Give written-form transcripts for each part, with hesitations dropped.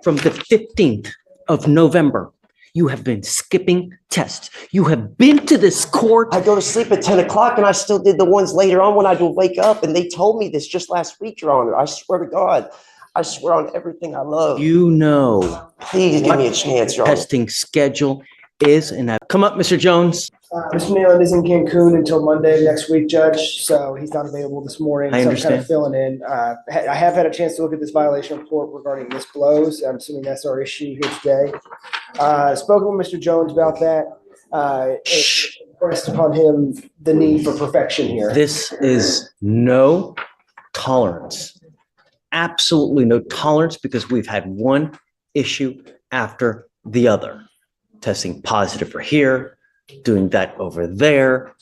From the 15th of November, you have been skipping tests. You have been to this court. I go to sleep at 10 o'clock and I still did the ones later on when I would wake up. And they told me this just last week, Your Honor. I swear to God. I swear on everything I love. You know. Please give me a chance, Your Honor. Testing schedule is, and come up, Mr. Jones. Mr. Nealon is in Cancun until Monday next week, Judge, so he's not available this morning. I so understand. I'm kind of filling in. I have had a chance to look at this violation report regarding Miss Blows. I'm assuming that's our issue here today. Spoken with Mr. Jones about that. Pressed upon him the need for perfection here. This is no tolerance. Absolutely no tolerance, because we've had one issue after the other. Testing positive for here, doing that over there.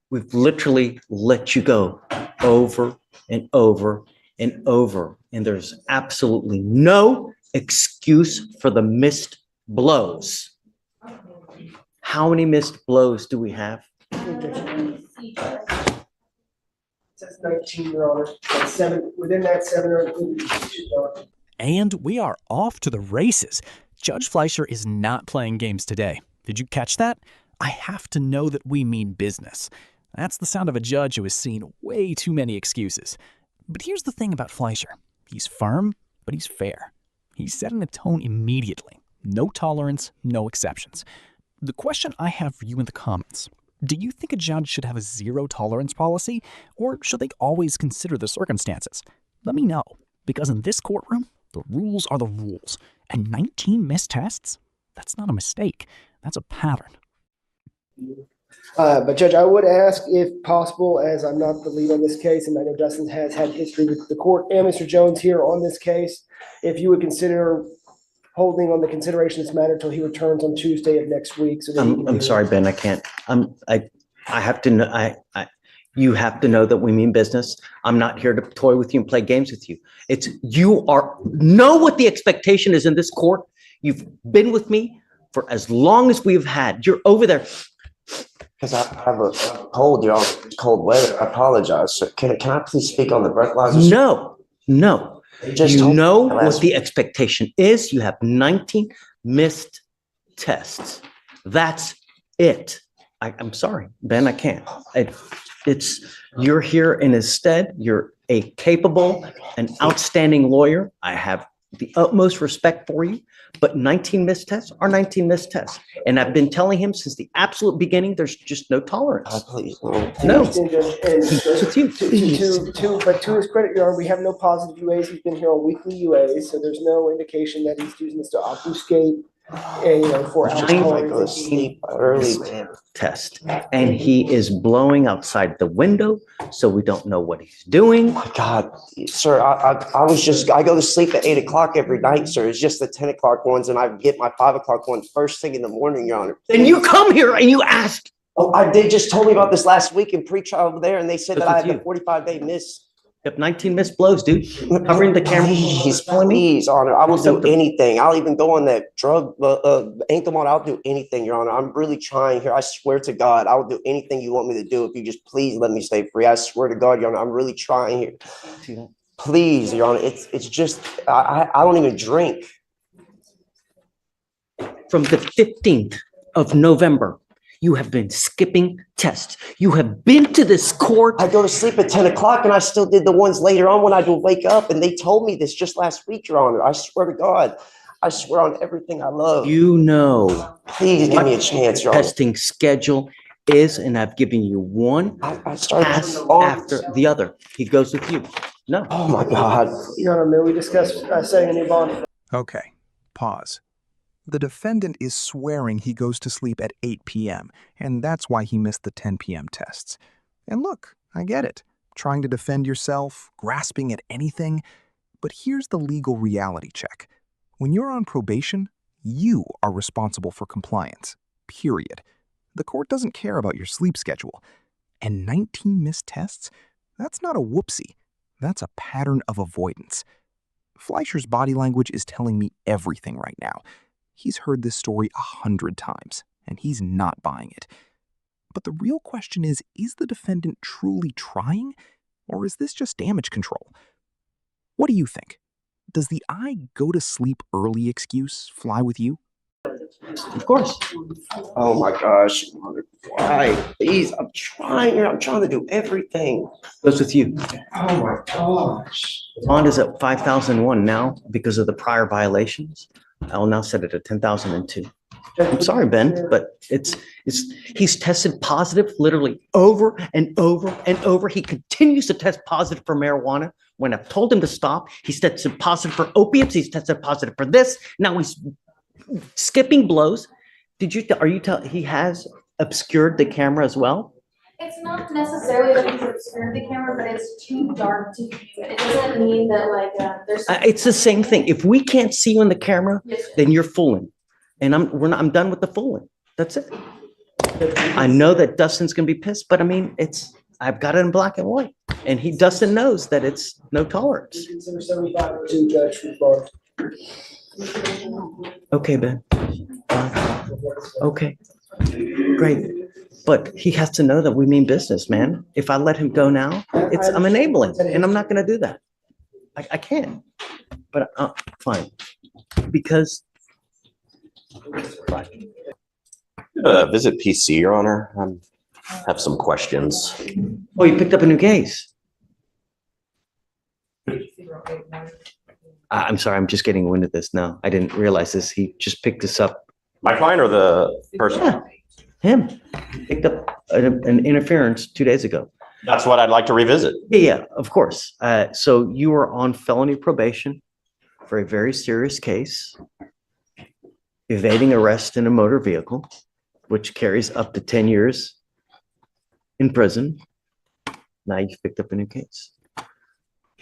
We've literally let you go over and over and over. And there's absolutely no excuse for the missed blows. How many missed blows do we have? That's 19, Your Honor. That's 7. Within that 7 are included. And we are off to the races. Judge Fleischer is not playing games today. Did you catch that? I have to know that we mean business. That's the sound of a judge who has seen way too many excuses. But here's the thing about Fleischer. He's firm, but he's fair. He's setting the tone immediately. No tolerance, no exceptions. The question I have for you in the comments: do you think a judge should have a zero tolerance policy, or should they always consider the circumstances? Let me know, because in this courtroom, the rules are the rules. And 19 missed tests? That's not a mistake. That's a pattern. But Judge, I would ask, if possible, as I'm not the lead on this case, and I know Dustin has had history with the court and Mr. Jones here on this case, if you would consider holding on the consideration of this matter until he returns on Tuesday of next week. So I'm sorry, Ben, I can't. I have to know. You have to know that we mean business. I'm not here to toy with you and play games with you. Know what the expectation is in this court. You've been with me for as long as we've had. You're over there. Because I have a cold, Your Honor. Cold weather. I apologize. So can I please speak on the breathalyzer? No. You know what the expectation is. You have 19 missed tests. That's it. I'm sorry, Ben, I can't. You're here in his stead. You're a capable and outstanding lawyer. I have the utmost respect for you, but 19 missed tests are 19 missed tests. And I've been telling him since the absolute beginning, there's just no tolerance. Please, no. It's you. But to his credit, Your Honor, we have no positive UAs. He's been here on weekly UAs, so there's no indication that he's using this to obfuscate for go to sleep early test, and he is blowing outside the window, so we don't know what he's doing. Oh my God, sir, I go to sleep at 8 o'clock every night, sir. It's just the 10 o'clock ones, and I get my 5 o'clock one first thing in the morning, Your Honor. Then you come here and you ask. Oh, they just told me about this last week in pre-trial over there, and they said that I had a 45-day miss. You have 19 missed blows, dude. Covering the camera. Please, Honor. I will do anything. I'll even go on that drug ankle on. I'll do anything, Your Honor. I'm really trying here. I swear to God, I will do anything you want me to do if you just please let me stay free. I swear to God, Your Honor, I'm really trying here. Please, Your Honor. It's just I don't even drink. From the 15th of November, you have been skipping tests. You have been to this court. I go to sleep at 10 o'clock and I still did the ones later on when I would wake up. And they told me this just last week, Your Honor. I swear to God. I swear on everything I love. You know. Please give me a chance, Your Honor. Testing schedule is, and I've given you one pass after the other. He goes with you. No. Oh my God. Your Honor, may we discuss setting a new bond? Okay, pause. The defendant is swearing he goes to sleep at 8 p.m., and that's why he missed the 10 p.m. tests. And look, I get it. Trying to defend yourself, grasping at anything. But here's the legal reality check. When you're on probation, you are responsible for compliance, period. The court doesn't care about your sleep schedule. And 19 missed tests? That's not a whoopsie. That's a pattern of avoidance. Fleischer's body language is telling me everything right now. He's heard this story 100 times, and he's not buying it. But the real question is the defendant truly trying, or is this just damage control? What do you think? Does the "I go to sleep early" excuse fly with you? Of course. Oh my gosh. Why? Please, I'm trying here. I'm trying to do everything. Goes with you. Oh my gosh. Bond is at 5,001 now because of the prior violations. I'll now set it at 10,002. I'm sorry, Ben, but he's tested positive literally over and over and over. He continues to test positive for marijuana. When I've told him to stop, he's tested positive for opiates. He's tested positive for this. Now he's skipping blows. He has obscured the camera as well? It's not necessarily that he's obscured the camera, but it's too dark to view it. It doesn't mean that there's. It's the same thing. If we can't see you in the camera, Yes, sir. then you're fooling. And I'm done with the fooling. That's it. I know that Dustin's gonna be pissed, but I mean, I've got it in black and white. And Dustin knows that it's no tolerance. Consider 7502, Judge, for Okay, Ben. Okay, great. But he has to know that we mean business, man. If I let him go now, I'm enabling, and I'm not gonna do that. I can't, but fine. Because Visit PC, Your Honor. I have some questions. oh, you picked up a new case. I'm sorry, I'm just getting wind of this now. I didn't realize this. He just picked this up. My client or the person? Yeah, him. Picked up an interference 2 days ago. That's what I'd like to revisit. Yeah, of course. So you were on felony probation for a very serious case, evading arrest in a motor vehicle, which carries up to 10 years in prison. Now you've picked up a new case.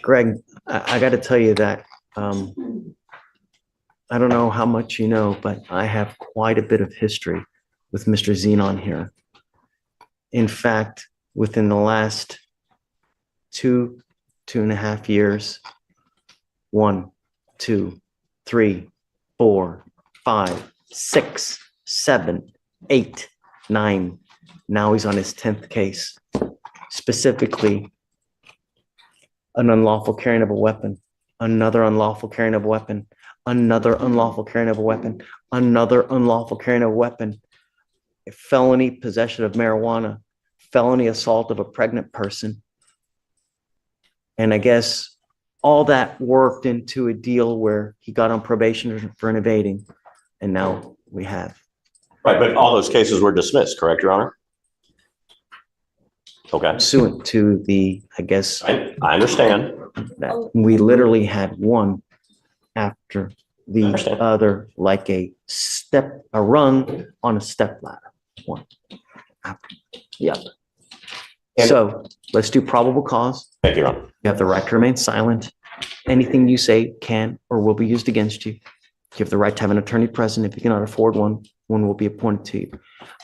Greg, I got to tell you that I don't know how much you know, but I have quite a bit of history with Mr. Zenon here. In fact, within the last 2.5 years, 1, 2, 3, 4, 5, 6, 7, 8, 9. Now he's on his 10th case, specifically an unlawful carrying of a weapon, another unlawful carrying of a weapon, another unlawful carrying of a weapon, another unlawful carrying of a weapon, a felony possession of marijuana, felony assault of a pregnant person. And I guess all that worked into a deal where he got on probation for an evading. And now we have. Right, but all those cases were dismissed, correct, Your Honor? Okay, Pursuant to the, I guess, I understand. that we literally had one after the Understand. other, like a rung on a step ladder. One. After the other. And- So let's do probable cause. Thank you, Your Honor. You have the right to remain silent. Anything you say can or will be used against you. You have the right to have an attorney present. If you cannot afford one, one will be appointed to you.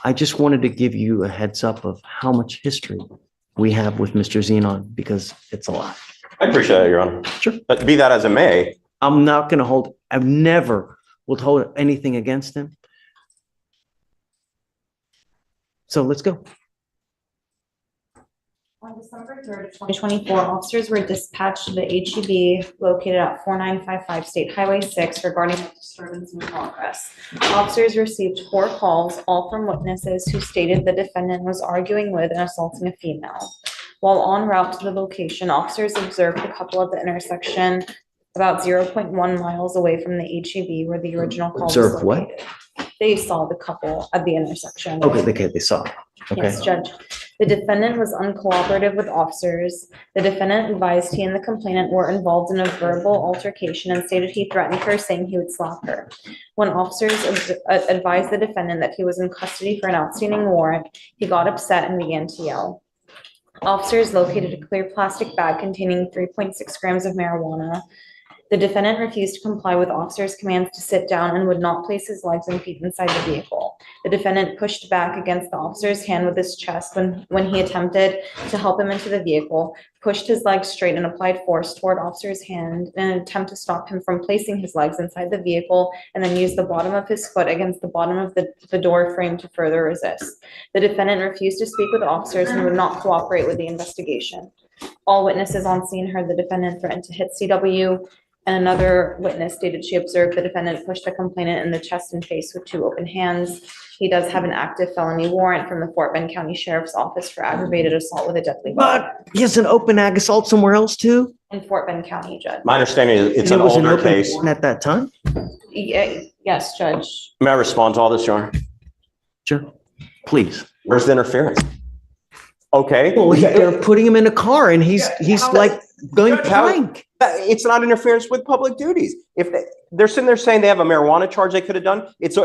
I just wanted to give you a heads up of how much history we have with Mr. Zenon, because it's a lot. I appreciate that, Your Honor. Sure. But be that as it may, I'm not going to hold, I've never will hold anything against him. So let's go. On December 3rd, 2024, officers were dispatched to the HEB located at 4955 State Highway 6 regarding a disturbance in progress. Officers received 4 calls, all from witnesses who stated the defendant was arguing with and assaulting a female. While en route to the location, officers observed the couple at the intersection about 0.1 miles away from the HEB where the original call was Observed what? located. They saw the couple at the intersection. Okay, they saw. Okay. Yes, Judge. The defendant was uncooperative with officers. The defendant advised he and the complainant were involved in a verbal altercation and stated he threatened her, saying he would slap her. When officers advised the defendant that he was in custody for an outstanding warrant, he got upset and began to yell. Officers located a clear plastic bag containing 3.6 grams of marijuana. The defendant refused to comply with officers' commands to sit down and would not place his legs and feet inside the vehicle. The defendant pushed back against the officer's hand with his chest when he attempted to help him into the vehicle, pushed his legs straight and applied force toward officer's hand in an attempt to stop him from placing his legs inside the vehicle, and then used the bottom of his foot against the bottom of the door frame to further resist. The defendant refused to speak with officers and would not cooperate with the investigation. All witnesses on scene heard the defendant threaten to hit CW. And another witness stated she observed the defendant push the complainant in the chest and face with 2 open hands. He does have an active felony warrant from the Fort Bend County Sheriff's Office for aggravated assault with a deadly weapon But he has an open ag assault somewhere else too? in Fort Bend County, Judge. My understanding is it's And an it was older open case. warrant at that time? Yes, Judge. May I respond to all this, Your Honor? Sure, please. Where's the interference? Okay. Well, they're putting him in a car and he's like going How- blank. It's not interference with public duties. If they're sitting there saying they have a marijuana charge they could have done, is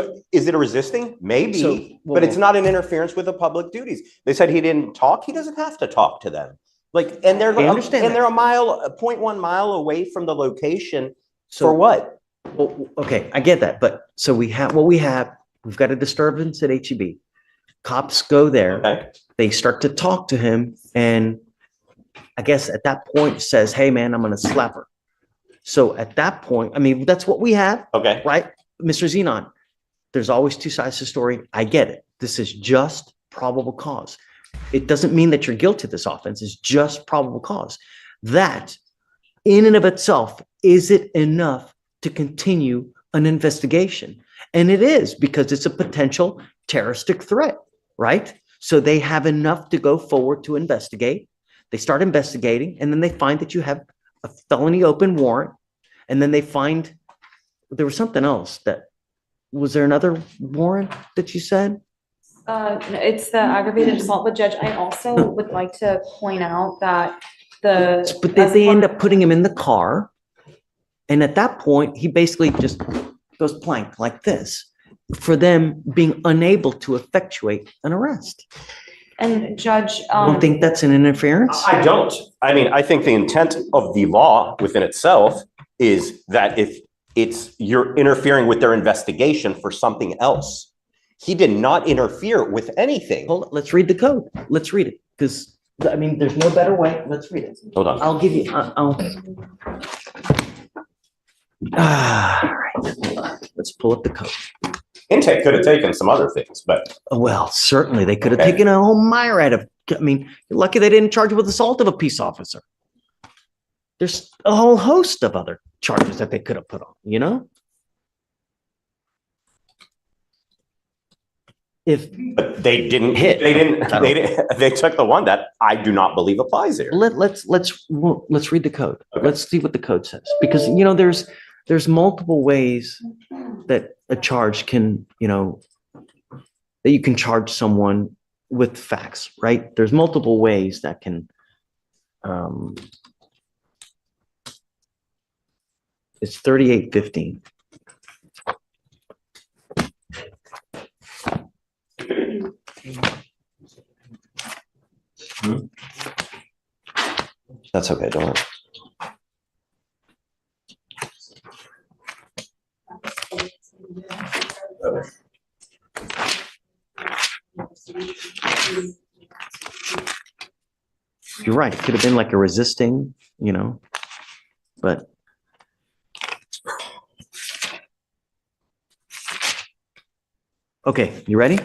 it a resisting? Maybe, So, but it's not an interference with the public duties. They said he didn't talk. He doesn't have to talk to them. Like, and they're, I understand and that. they're a 0.1 mile away from the location So- for what? Well, okay, I get that, but so we've got a disturbance at HEB. Cops go there, Okay. they start to talk to him, and I guess at that point says, hey, man, I'm gonna slap her. So at that point, I mean, that's what we have, Okay. right? Mr. Zenon, there's always 2 sides to the story. I get it. This is just probable cause. It doesn't mean that you're guilty of this offense. It's just probable cause. That in and of itself, is it enough to continue an investigation? And it is, because it's a potential terroristic threat, right? So they have enough to go forward to investigate. They start investigating, and then they find that you have a felony open warrant. And then they find there was something else was there another warrant that you said? No, it's the aggravated assault, but Judge, I also would like to point out that the. But they end up putting him in the car. And at that point, he basically just goes blank like this for them being unable to effectuate an arrest. And Judge, I don't think that's an interference. I don't. I mean, I think the intent of the law within itself is that if you're interfering with their investigation for something else. He did not interfere with anything. Hold on, let's read the code. Let's read it, because, I mean, there's no better way. Let's read it. Hold on. I'll give you, all right, hold on. Let's pull up the code. Intake could have taken some other things, but Well, certainly, they could have Okay. taken a whole myriad of, I mean, you're lucky they didn't charge you with assault of a peace officer. There's a whole host of other charges that they could have put on, you know? but they didn't Hit. they took the one that I do not believe applies here. Let's read the code. Okay. Let's see what the code says, because, you know, there's multiple ways that a charge can, you know, that you can charge someone with facts, right? There's multiple ways that can, it's 3815. That's okay, don't worry. You're right. It could have been like a resisting, you know, but. Okay, you ready?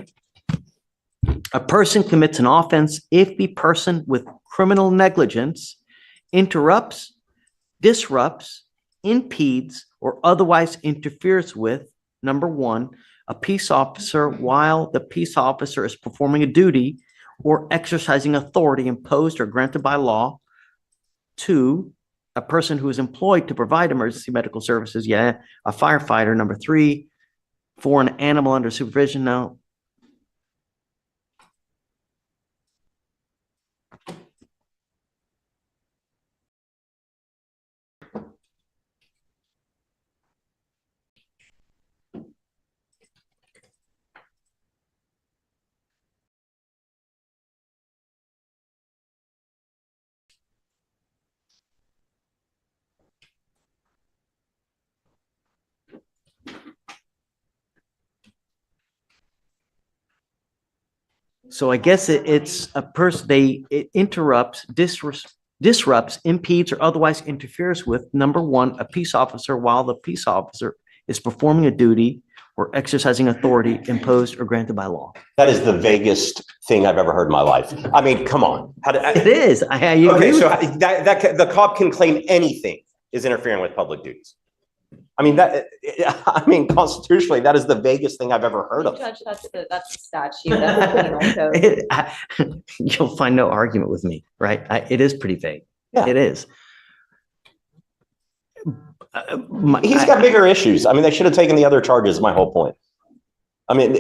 A person commits an offense if the person with criminal negligence interrupts, disrupts, impedes, or otherwise interferes with, number one, a peace officer while the peace officer is performing a duty or exercising authority imposed or granted by law. Two, a person who is employed to provide emergency medical services, a firefighter. Number three, for an animal under supervision. Now, so I guess it's a person, it interrupts, disrupts, impedes, or otherwise interferes with, number one, a peace officer while the peace officer is performing a duty or exercising authority imposed or granted by law. That is the vaguest thing I've ever heard in my life. I mean, come on. It is. I agree Okay, with so that. that the cop can claim anything. is interfering with public duties. I mean, constitutionally, that is the vaguest thing I've ever heard of. Judge, that's the statute, that's the penal code. You'll find no argument with me, right? It is pretty vague. Yeah. It is. He's got bigger issues. I mean, they should have taken the other charges, my whole point. I mean,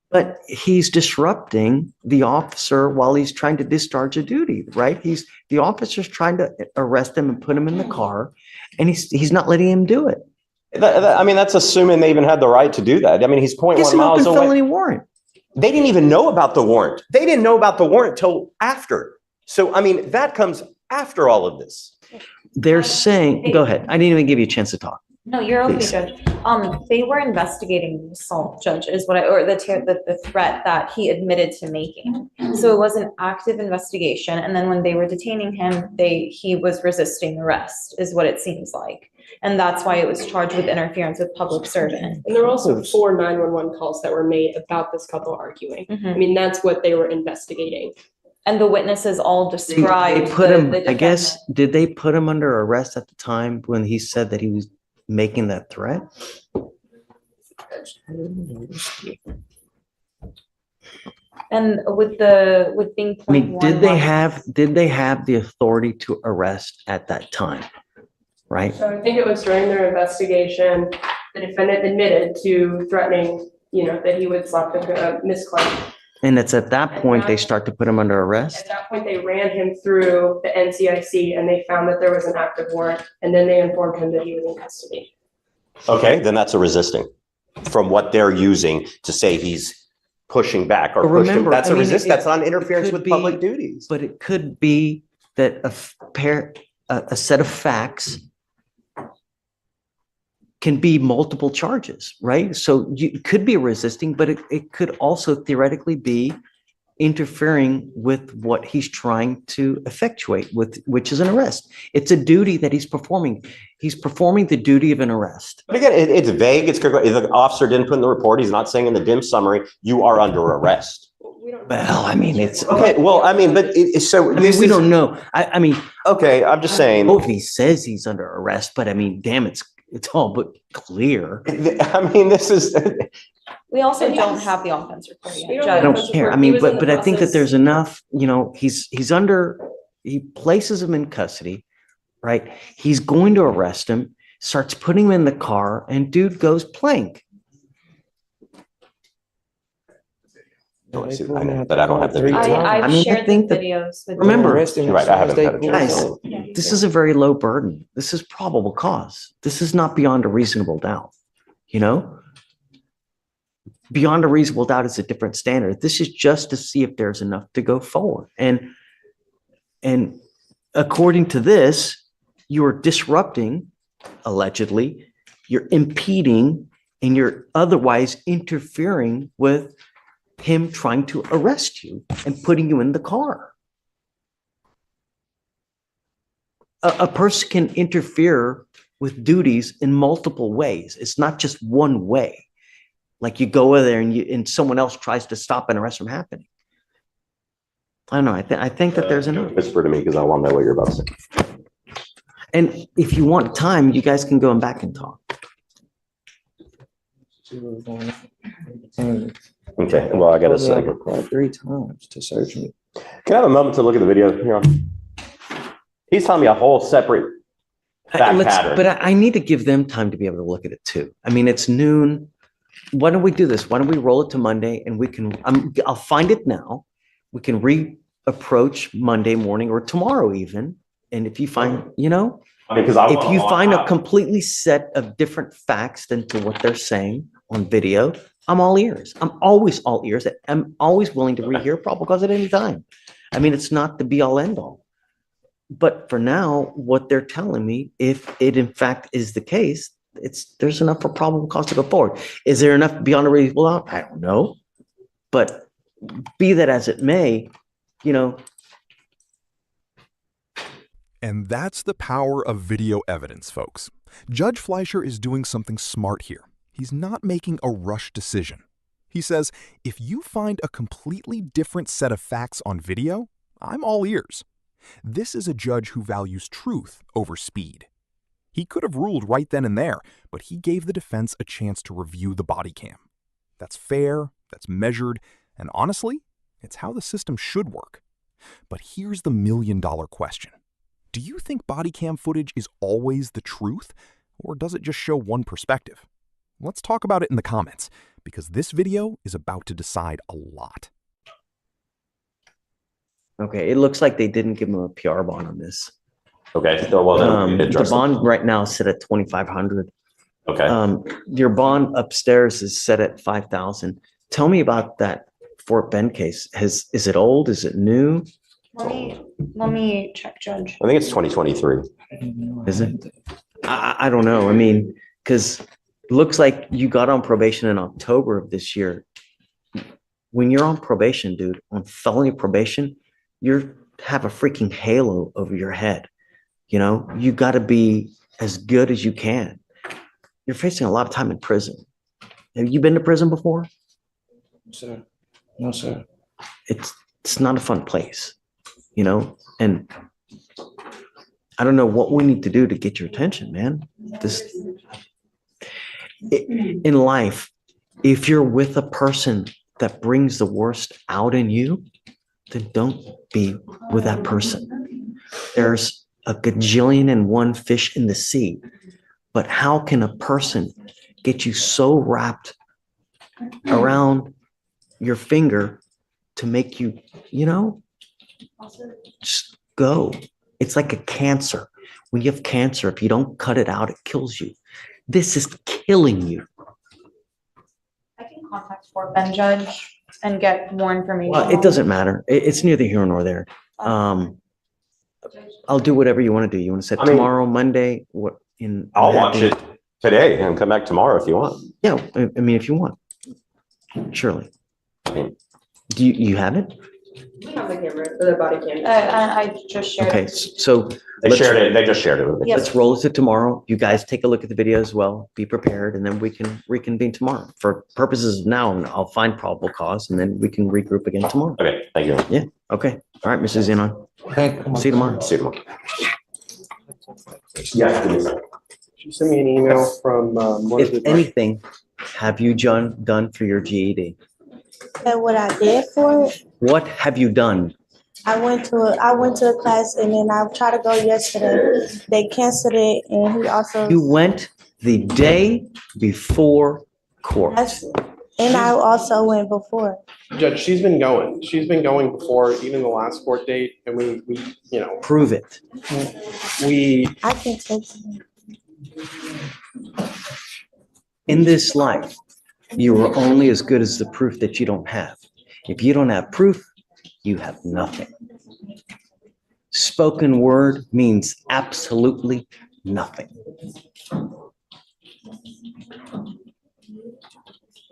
but he's disrupting the officer while he's trying to discharge a duty, right? The officer's trying to arrest him and put him in the car, and he's not letting him do it. I mean, that's assuming they even had the right to do that. I mean, he's 0.1 It's an miles open away. felony warrant. They didn't even know about the warrant. They didn't know about the warrant till after. So, I mean, that comes after all of this. They're saying, go ahead. I didn't even give you a chance to talk. No, you're okay, Please. Judge. They were investigating the assault, Judge, is what or the threat that he admitted to making. So it was an active investigation, and then when they were detaining him, he was resisting arrest, is what it seems like. And that's why it was charged with interference with public servant. And there were also 4 911 calls that were made about this couple arguing. I mean, that's what they were investigating. And the witnesses all They described put him, the I guess, defendant. did they put him under arrest at the time when he said that he was making that threat? And with being I mean, 0.1 did they miles. have the authority to arrest at that time? Right? So I think it was during their investigation, the defendant admitted to threatening, that he would slap Miss Clark. And it's at that point they start to put him under arrest? At that point, they ran him through the NCIC and they found that there was an active warrant, and then they informed him that he was in custody. Okay, then that's a resisting from what they're using to say he's pushing back or But pushing. remember, That's I a mean, resist. That's not interference could with be- public duties. But it could be that a set of facts can be multiple charges, right? So it could be resisting, but it could also theoretically be interfering with what he's trying to effectuate, which is an arrest. It's a duty that he's performing. He's performing the duty of an arrest. But again, it's vague. If the officer didn't put in the report, he's not saying in the dim summary, you are under arrest. We don't. Well, I mean, it's Okay, well, I mean, but so I mean, this we is, don't know. I mean, okay, I'm just saying. both he says he's under arrest, but I mean, damn, it's all but clear. I mean, this is, We also And don't yes. have the offense report We yet, don't I have Judge. don't Judge, care. I he mean, was in but the I think that process. there's enough, he places him in custody, right? He's going to arrest him, starts putting him in the car, and dude goes plank. I see, I know, but I don't have the video. I I've mean, I shared the think that- videos with. Remember- You're right, I haven't had a chance. Guys, this is a very low burden. This is probable cause. This is not beyond a reasonable doubt, Beyond a reasonable doubt is a different standard. This is just to see if there's enough to go forward. And according to this, you're disrupting, allegedly, you're impeding, and you're otherwise interfering with him trying to arrest you and putting you in the car. A person can interfere with duties in multiple ways. It's not just one way. Like you go over there and someone else tries to stop an arrest from happening. I don't know. I think that there's enough. Whisper to me because I want to know what you're about to say. And if you want time, you guys can go back and talk. Okay, well, I gotta say, Required 3 times to search me. can I have a moment to look at the video here? He's telling me a whole separate fact pattern. But I need to give them time to be able to look at it too. I mean, it's noon. Why don't we do this? Why don't we roll it to Monday and we can, I'll find it now. We can reapproach Monday morning or tomorrow even. And if you find, I mean, because if you find a completely set of different facts than to what they're saying on video, I'm all ears. I'm always all ears. I'm always willing to rehear probable cause at any time. I mean, it's not the be all end all. But for now, what they're telling me, if it in fact is the case, there's enough for probable cause to go forward. Is there enough beyond a reasonable doubt? I don't know. But be that as it may, And that's the power of video evidence, folks. Judge Fleischer is doing something smart here. He's not making a rush decision. He says, if you find a completely different set of facts on video, I'm all ears. This is a judge who values truth over speed. He could have ruled right then and there, but he gave the defense a chance to review the body cam. That's fair, that's measured, and honestly, it's how the system should work. But here's the million-dollar question. Do you think body cam footage is always the truth, or does it just show one perspective? Let's talk about it in the comments, because this video is about to decide a lot. Okay, it looks like they didn't give him a PR bond on this. Okay, so well, then we can The address it. bond right now is set at 2,500. Okay, Your bond upstairs is set at 5,000. Tell me about that Fort Bend case. Is it old? Is it new? Let me check, Judge. I think it's 2023. Is it? I don't know. I mean, because looks like you got on probation in October of this year. When you're on probation, dude, on felony probation, you have a freaking halo over your head. You know, you got to be as good as you can. You're facing a lot of time in prison. Have you been to prison before? Sir. No, sir. It's not a fun place, you know, and I don't know what we need to do to get your attention, man. In life, if you're with a person that brings the worst out in you, then don't be with that person. There's a gajillion and one fish in the sea, but how can a person get you so wrapped around your finger to make you, you know, just go. It's like a cancer. When you have cancer, if you don't cut it out, it kills you. This is killing you. I can contact Fort Bend Judge and get more information. Well, it doesn't matter. It's neither here nor there. I'll do whatever you want to do. You want to set tomorrow, Monday? What in? I'll watch it today and come back tomorrow if you want. Yeah, I mean, if you want, surely. Do you have it? We have the camera, the body camera. I just shared Okay, it. so They let's- shared it. They just shared it with me. Yep. let's roll it to tomorrow. You guys take a look at the video as well. Be prepared, and then we can reconvene tomorrow. For purposes of now, I'll find probable cause, and then we can regroup again tomorrow. Okay, thank you. Okay. All right, Mrs. Zenon. Thank you. See you tomorrow. See you tomorrow. Yes, give me a second. She sent me an email from one of If the. anything, have you done for your GED? And what I did for it, What have you done? I went to a class and then I tried to go yesterday. They canceled it and he also, You went the day before court. and I also went before. Judge, she's been going. She's been going before even the last court date, and we, you know, Prove it. we. I can text him. In this life, you are only as good as the proof that you don't have. If you don't have proof, you have nothing. Spoken word means absolutely nothing.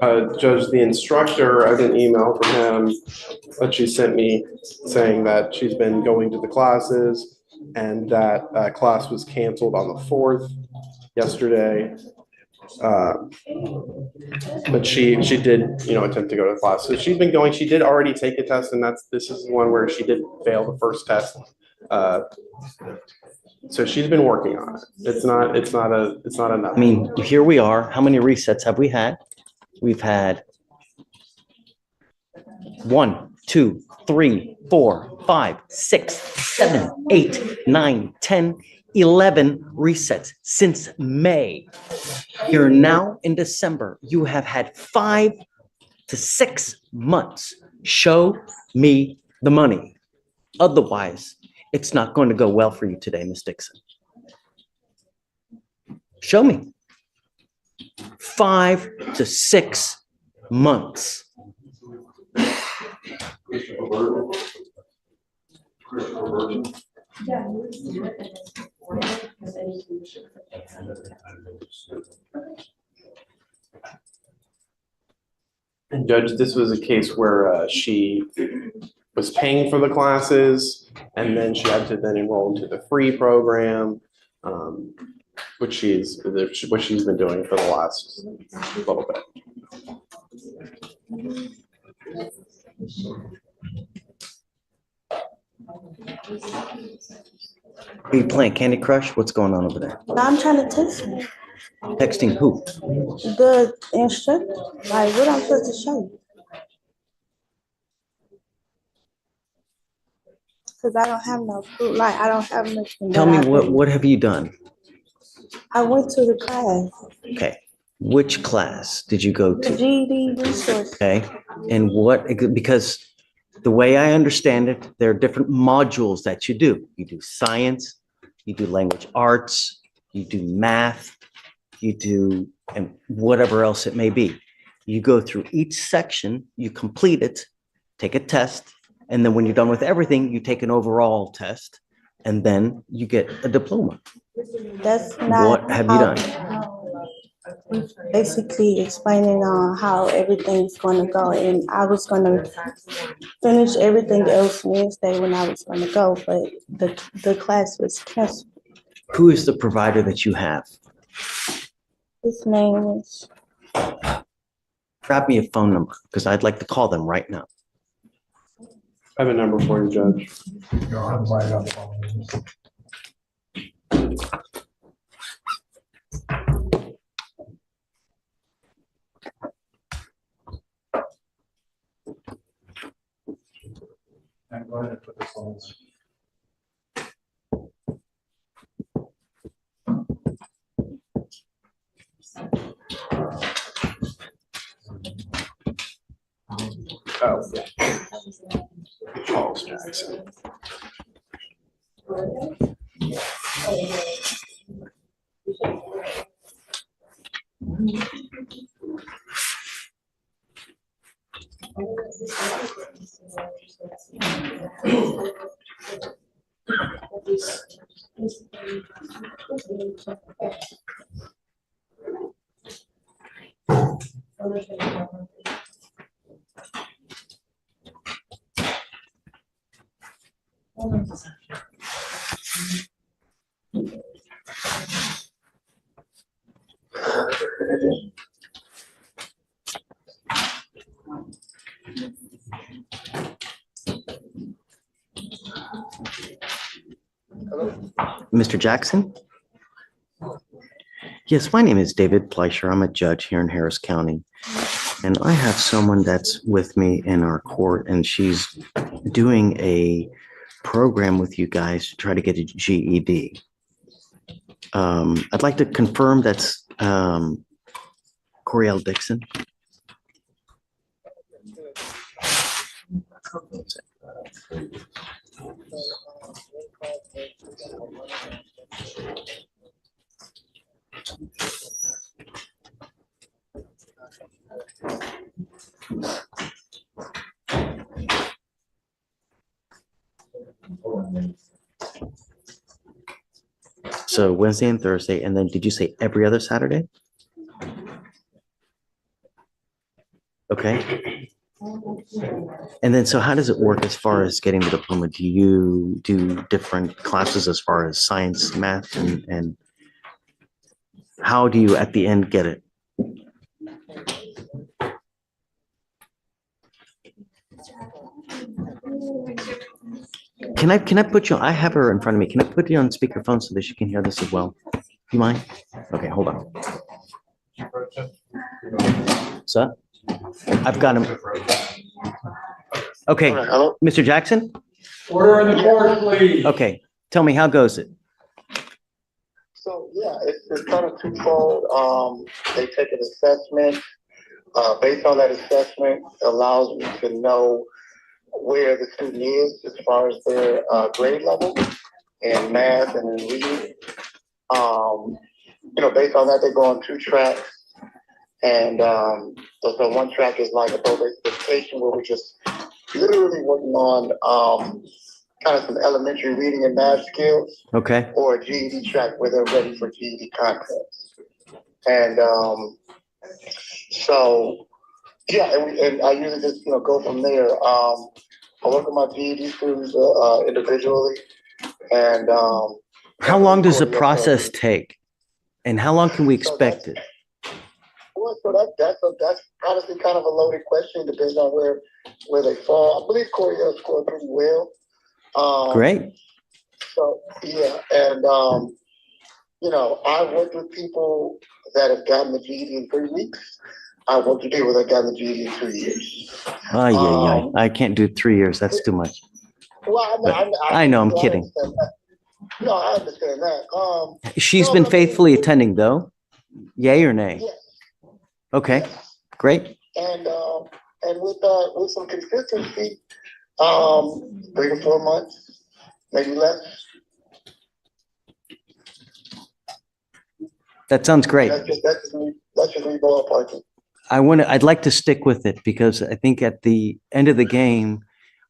Judge, the instructor, I got an email from him that she sent me saying that she's been going to the classes and that class was canceled on the 4th yesterday. But she did, you know, attempt to go to the class. So she's been going. She did already take a test, and this is one where she did fail the first test. So she's been working on it. It's not enough. I mean, here we are. How many resets have we had? We've had 1, 2, 3, 4, 5, 6, 7, 8, 9, 10, 11 resets since May. You're now in December. You have had 5 to 6 months. Show me the money. Otherwise, it's not going to go well for you today, Ms. Dixon. Show me. 5 to 6 months. And Judge, this was a case where she was paying for the classes, and then she had to then enroll into the free program, which she's been doing for the last little bit. Are you playing Candy Crush? What's going on over there? Now I'm trying to text you. Texting who? The instructor, like what I'm supposed to show you. Cause I don't have no proof, like I don't have nothing. Tell that me I what can- what have you done? I went to the class, Okay. Which class did you go the to? GED resource. Okay. And what, because the way I understand it, there are different modules that you do. You do science, you do language arts, you do math, you do, and whatever else it may be. You go through each section, you complete it, take a test, and then when you're done with everything, you take an overall test, and then you get a diploma. That's not. What have you how- done? Basically explaining on how everything's gonna go, and I was gonna finish everything else Wednesday when I was gonna go, but the class was canceled. Who is the provider that you have? His name is, Grab me a phone number, because I'd like to call them right now. I have a number for you, Judge. Go ahead and put this on. Oh, yeah. Charles Jackson. Mr. Jackson? Yes, my name is David Fleischer. I'm a judge here in Harris County. And I have someone that's with me in our court, and she's doing a program with you guys to try to get a GED. I'd like to confirm that's Coriel Dixon. So Wednesday and Thursday, and then did you say every other Saturday? Okay. And then, so how does it work as far as getting the diploma? Do you do different classes as far as science, math, and how do you at the end get it? Can I put you, I have her in front of me. Can I put you on speakerphone so that she can hear this as well? Do you mind? Okay, hold on. So, I've got him. Okay, Mr. Jackson? Order in the court, please. Okay, tell me, how goes it? So, yeah, it's kind of twofold. They take an assessment. Based on that assessment, allows me to know where the student is as far as their grade level in math and in reading. Based on that, they go on 2 tracks. And so one track is like a probation where we're just literally working on kind of some elementary reading and math skills. Okay. Or a GED track where they're ready for GED contests. And so, yeah, and I usually just, go from there. I work with my GED students individually. And how long does the process take? And how long can we expect it? Well, so that's honestly kind of a loaded question. Depends on where they fall. I believe Coriel scored pretty well. Great. So, yeah, and, I worked with people that have gotten the GED in 3 weeks. I worked with people that got the GED in 2 years. Oh, yeah. I can't do 3 years. That's too much. Well, I know, I'm kidding. understand that. No, I understand that. She's been faithfully attending though. Yay or nay? Yes. Okay, great. And with some consistency, 3 to 4 months, maybe less. That sounds great. That's just me ballparking. I'd like to stick with it because I think at the end of the game,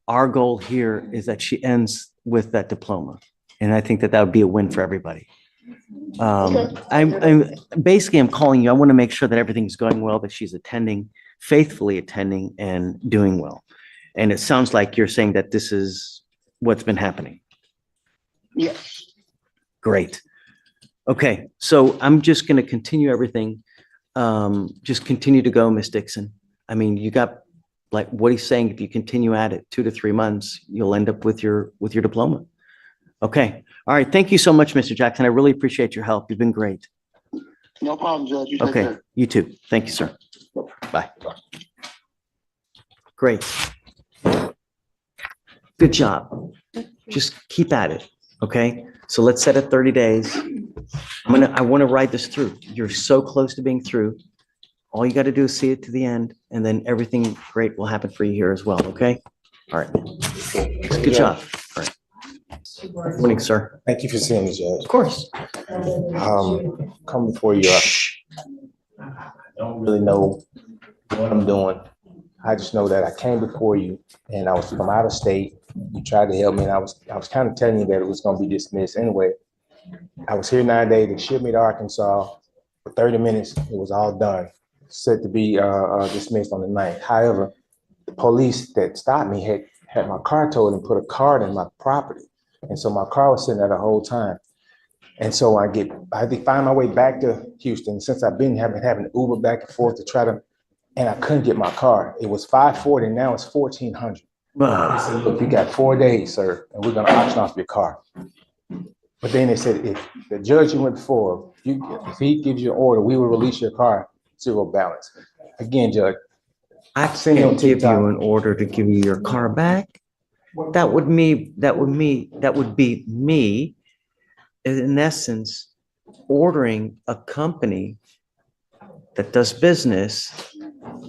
our goal here is that she ends with that diploma. And I think that would be a win for everybody. I'm basically calling you. I want to make sure that everything's going well, that she's attending, faithfully attending and doing well. And it sounds like you're saying that this is what's been happening. Yes. Great. Okay, so I'm just going to continue everything. Just continue to go, Miss Dixon. I mean, you got like what he's saying. If you continue at it 2 to 3 months, you'll end up with your diploma. Okay. All right. Thank you so much, Mr. Jackson. I really appreciate your help. You've been great. No problem, Judge. You take Okay. care. You too. Thank you, sir. Bye. Great. Good job. Just keep at it. Okay. So let's set it 30 days. I want to ride this through. You're so close to being through. All you got to do is see it to the end, and then everything great will happen for you here as well. Okay. All right. Good job. All right. Morning, sir. Thank you for seeing me, Judge. Of course. Come before you. I don't really know what I'm doing. I just know that I came before you and I was from out of state. You tried to help me and I was kind of telling you that it was going to be dismissed anyway. I was here 9 days. They shipped me to Arkansas for 30 minutes. It was all done. Set to be dismissed on the 9th. However, the police that stopped me had my car towed and put a card in my property. And so my car was sitting there the whole time. And so I had to find my way back to Houston. Since I've been having Uber back and forth to try to, and I couldn't get my car. It was $540, now it's $1,400. They said, look, you got 4 days, sir, and we're gonna auction off your car. But then they said, if the judge you went before, if he gives you an order, we will release your car, zero balance. Again, Judge. I can't give you an order to give you your car back. That would be me, in essence, ordering a company that does business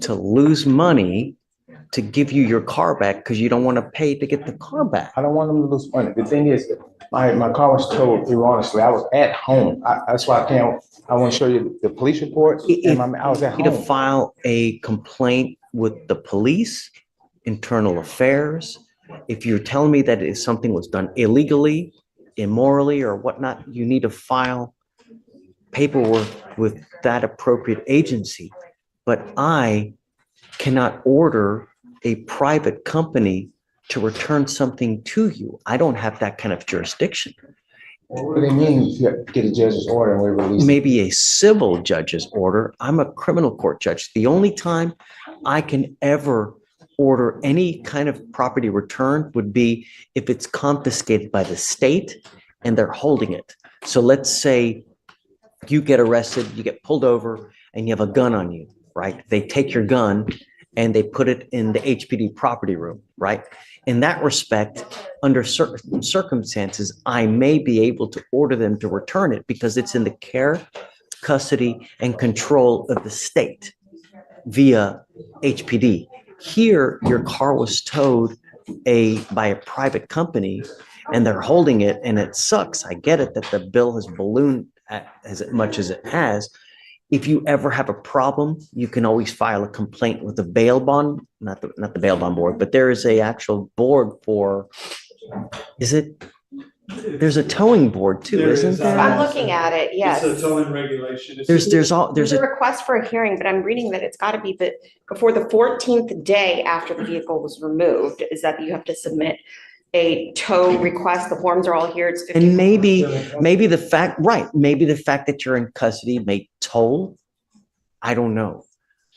to lose money to give you your car back because you don't want to pay to get the car back. I don't want them to lose money. The thing is, my car was towed erroneously. I was at home. That's why I want to show you the police report. I was at home. To file a complaint with the police, internal affairs. If you're telling me that something was done illegally, immorally, or whatnot, you need to file paperwork with that appropriate agency. But I cannot order a private company to return something to you. I don't have that kind of jurisdiction. What do they mean you get a judge's order and we release it? Maybe a civil judge's order. I'm a criminal court judge. The only time I can ever order any kind of property return would be if it's confiscated by the state and they're holding it. So let's say you get arrested, you get pulled over, and you have a gun on you, right? They take your gun and they put it in the HPD property room, right? In that respect, under certain circumstances, I may be able to order them to return it because it's in the care, custody, and control of the state via HPD. Here, your car was towed by a private company and they're holding it, and it sucks. I get it that the bill has ballooned as much as it has. If you ever have a problem, you can always file a complaint with the bail bond, not the bail bond board, but there is a actual board for, there's a towing board too, isn't there? I'm looking at it, yes. It's a towing regulation. There's a request for a hearing, but I'm reading that it's got to be before the 14th day after the vehicle was removed, is that you have to submit a tow request. The forms are all here. It's 50. And maybe the fact that you're in custody may toll. I don't know,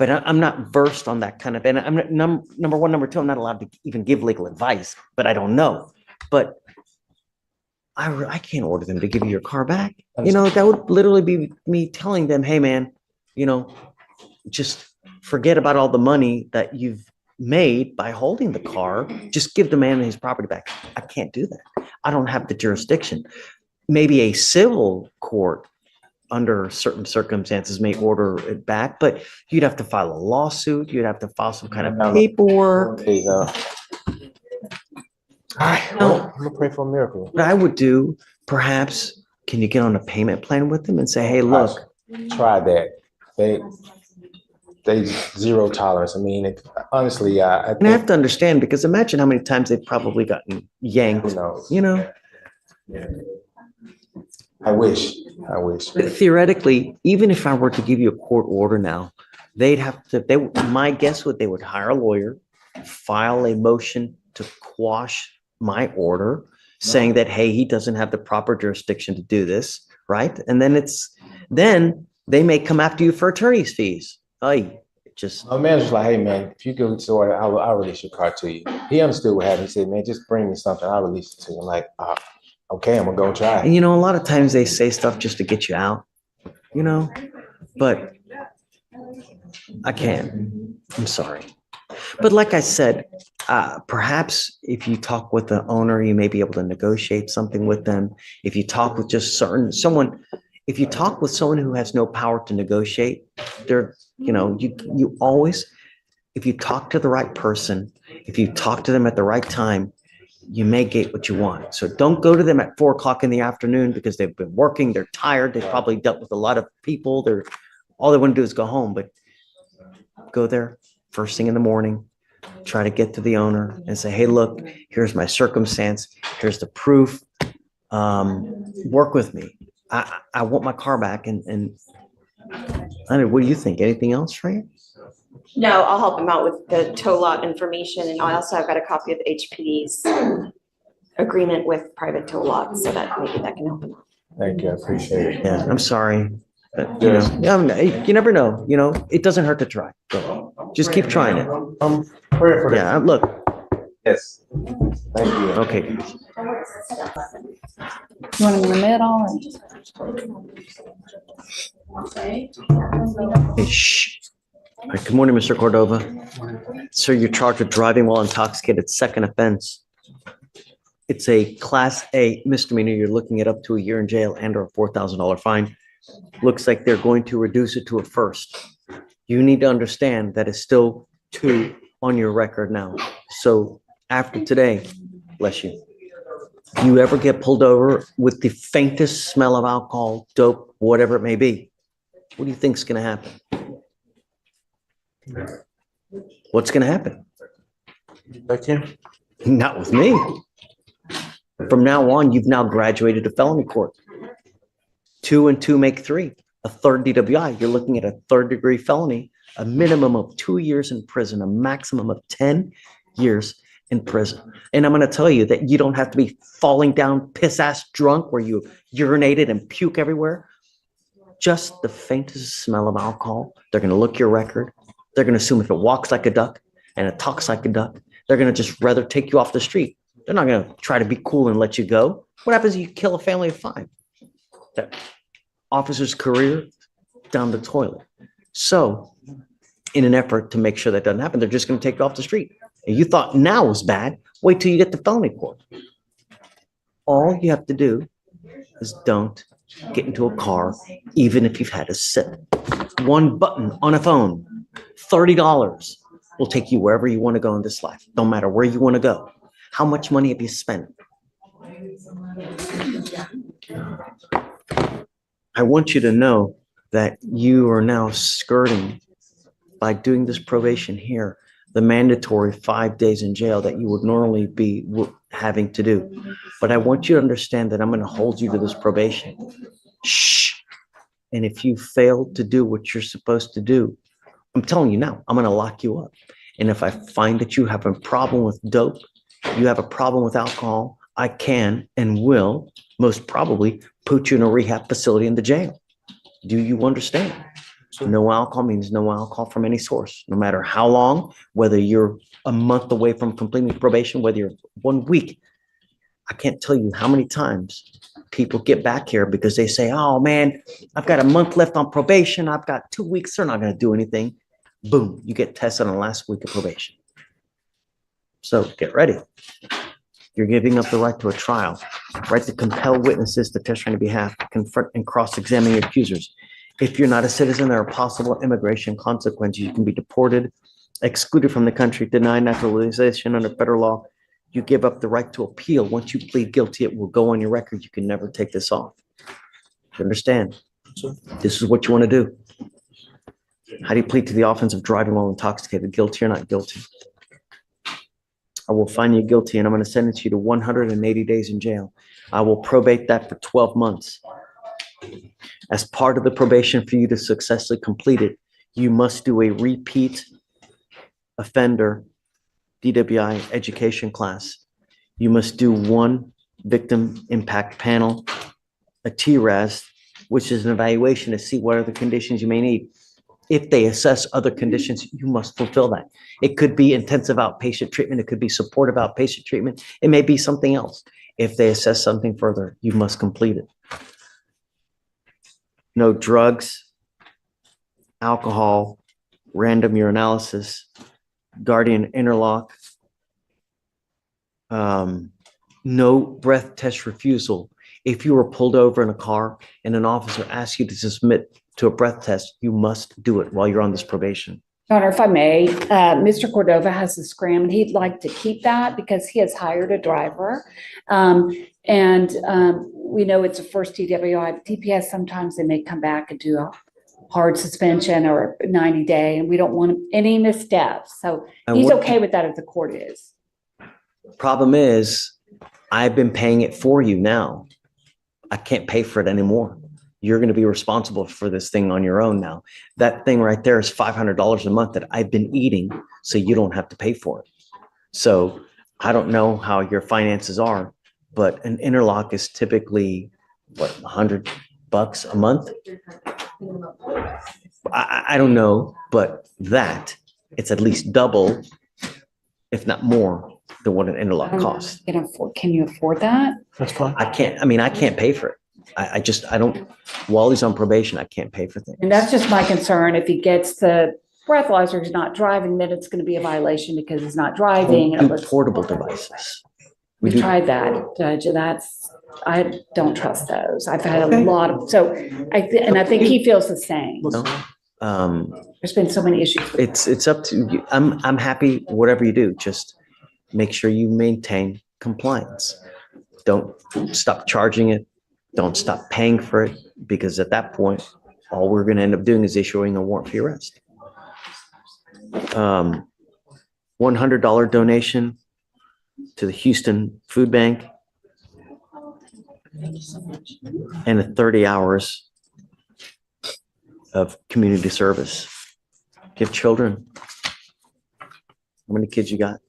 but I'm not versed on that kind of, and I'm not, number one, number two, I'm not allowed to even give legal advice, but I don't know. but I can't order them to give you your car back. You know, that would literally be me telling them, hey, man, you know, just forget about all the money that you've made by holding the car. Just give the man his property back. I can't do that. I don't have the jurisdiction. Maybe a civil court under certain circumstances may order it back, but you'd have to file a lawsuit. You'd have to file some kind of paperwork. Please, all right, well, I'm gonna pray for a miracle. What I would do, perhaps, can you get on a payment plan with them and say, hey, look, Try that. They zero tolerance. I mean, honestly, I and I have think, to understand, because imagine how many times they've probably gotten who yanked, knows? you know? I wish. But theoretically, even if I were to give you a court order now, they'd have to, my guess would, they would hire a lawyer, file a motion to quash my order, saying that, hey, he doesn't have the proper jurisdiction to do this, right? And then they may come after you for attorney's fees. Just, My manager's like, hey, man, if you go to order, I'll release your car to you. He understood what happened. He said, man, just bring me something. I'll release it to you. I'm like, okay, I'm gonna go try. and you know, a lot of times they say stuff just to get you out, you know, but I can't. I'm sorry. But like I said, perhaps if you talk with the owner, you may be able to negotiate something with them. If you talk with just if you talk with someone who has no power to negotiate, you know, you always, if you talk to the right person, if you talk to them at the right time, you may get what you want. So don't go to them at 4 o'clock in the afternoon because they've been working, they're tired, they've probably dealt with a lot of people, all they want to do is go home. But go there first thing in the morning, try to get to the owner and say, hey, look, here's my circumstance, here's the proof, work with me. I want my car back. And I don't know, what do you think? Anything else, Freya? No, I'll help him out with the tow lot information, and I also have got a copy of HPD's agreement with private tow lots, so that maybe that can help him out. Thank you, I appreciate it. Yeah, I'm sorry. But, you know, you never know, you know, it doesn't hurt to try. So just keep trying it. I'm praying for that. Yeah, look, Yes. Thank you. okay. You want them in the middle? Hey, shh. All right, good morning, Mr. Cordova. Sir, you're charged with driving while intoxicated, second offense. It's a Class A misdemeanor. You're looking at up to a year in jail and or a $4,000 fine. Looks like they're going to reduce it to a first. You need to understand that it's still 2 on your record now. So after today, bless you, you ever get pulled over with the faintest smell of alcohol, dope, whatever it may be, what do you think's going to happen? What's going to happen? Not with me. From now on, you've now graduated to felony court. 2 and 2 make 3. A third DWI, you're looking at a third-degree felony, a minimum of 2 years in prison, a maximum of 10 years in prison. And I'm going to tell you that you don't have to be falling down piss-ass drunk where you urinated and puke everywhere. Just the faintest smell of alcohol. They're going to look your record. They're going to assume if it walks like a duck and it talks like a duck, they're going to just rather take you off the street. They're not going to try to be cool and let you go. What happens if you kill a family of 5? That officer's career down the toilet. So in an effort to make sure that doesn't happen, they're just going to take you off the street. And you thought now was bad. Wait till you get to felony court. All you have to do is don't get into a car, even if you've had a sip. One button on a phone, $30 will take you wherever you want to go in this life. Don't matter where you want to go. How much money have you spent? I want you to know that you are now skirting, by doing this probation here, the mandatory 5 days in jail that you would normally be having to do. But I want you to understand that I'm going to hold you to this probation. Shh. And if you fail to do what you're supposed to do, I'm telling you now, I'm going to lock you up. And if I find that you have a problem with dope, you have a problem with alcohol, I can and will most probably put you in a rehab facility in the jail. Do you understand? No alcohol means no alcohol from any source, no matter how long, whether you're a month away from completing probation, whether you're 1 week. I can't tell you how many times people get back here because they say, oh man, I've got a month left on probation. I've got 2 weeks. They're not going to do anything. Boom, you get tested on the last week of probation. So get ready. You're giving up the right to a trial, right to compel witnesses to testify on your behalf, confront and cross-examine your accusers. If you're not a citizen, there are possible immigration consequences. You can be deported, excluded from the country, denied naturalization under federal law. You give up the right to appeal. Once you plead guilty, it will go on your record. You can never take this off. You understand? This is what you want to do. How do you plead to the offense of driving while intoxicated? Guilty or not guilty? I will find you guilty and I'm going to sentence you to 180 days in jail. I will probate that for 12 months. As part of the probation for you to successfully complete it, you must do a repeat offender DWI education class. You must do one victim impact panel, a TRAS, which is an evaluation to see what other conditions you may need. If they assess other conditions, you must fulfill that. It could be intensive outpatient treatment. It could be supportive outpatient treatment. It may be something else. If they assess something further, you must complete it. No drugs, alcohol, random urinalysis, guardian interlock, no breath test refusal. If you were pulled over in a car and an officer asks you to submit to a breath test, you must do it while you're on this probation. Your Honor, if I may, Mr. Cordova has a scram and he'd like to keep that because he has hired a driver. We know it's a first DWI. DPS, sometimes they may come back and do a hard suspension or a 90-day, and we don't want any missteps. So he's okay with that if the court is. Problem is, I've been paying it for you now. I can't pay for it anymore. You're going to be responsible for this thing on your own now. That thing right there is $500 a month that I've been eating, so you don't have to pay for it. So I don't know how your finances are, but an interlock is typically, what, $100 a month? I don't know, but that, it's at least double, if not more, than what an interlock costs. Can you afford that? That's fine. I can't pay for it. I don't, while he's on probation, I can't pay for things. And that's just my concern. If he gets the breathalyzer, he's not driving, then it's going to be a violation because he's not driving. We do portable devices. We tried that, Judge. I don't trust those. I've had a lot of, I think he feels the same. There's been so many issues. It's up to you. I'm happy, whatever you do, just make sure you maintain compliance. Don't stop charging it. Don't stop paying for it, because at that point, all we're going to end up doing is issuing a warrant for your arrest. $100 donation to the Houston Food Bank and 30 hours of community service. Give children. How many kids you got?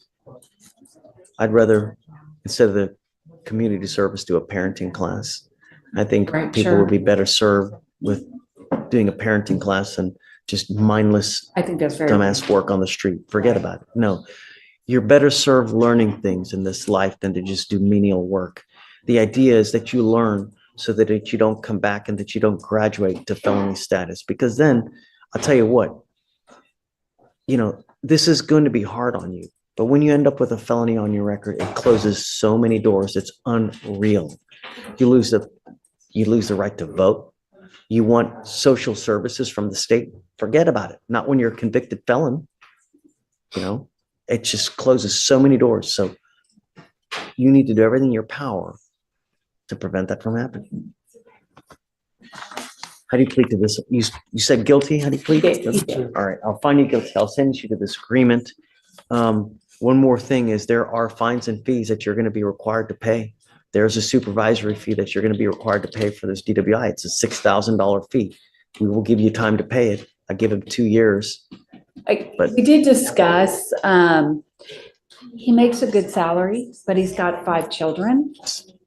I'd rather, instead of the community service, do a parenting class. I think people would be better served with doing a parenting class than just mindless, I think that's very dumbass work on the street. Forget about it. No, you're better served learning things in this life than to just do menial work. The idea is that you learn so that you don't come back and that you don't graduate to felony status, because then I'll tell you what, this is going to be hard on you. But when you end up with a felony on your record, it closes so many doors. It's unreal. You lose the right to vote. You want social services from the state. Forget about it. Not when you're a convicted felon. It just closes so many doors. So you need to do everything in your power to prevent that from happening. How do you plead to this? You said guilty. How do you plead? All right. I'll find you guilty. I'll send you to this agreement. One more thing is there are fines and fees that you're going to be required to pay. There's a supervisory fee that you're going to be required to pay for this DWI. It's a $6,000 fee. We will give you time to pay it. I give him 2 years. We did discuss, he makes a good salary, but he's got 5 children.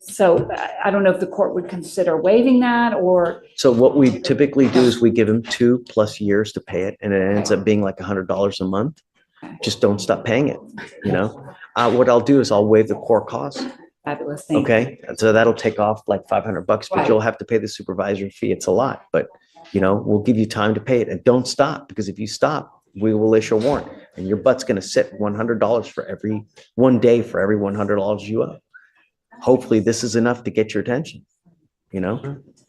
So I don't know if the court would consider waiving that or. So what we typically do is we give him 2+ years to pay it, and it ends up being like $100 a month. Just don't stop paying it. What I'll do is I'll waive the court costs. Fabulous, thank you. Okay, so that'll take off like $500, but Right. you'll have to pay the supervisor fee. It's a lot, but we'll give you time to pay it, and don't stop, because if you stop, we will issue a warrant, and your butt's gonna sit $100 for every 1 day for every $100 you owe. Hopefully, this is enough to get your attention,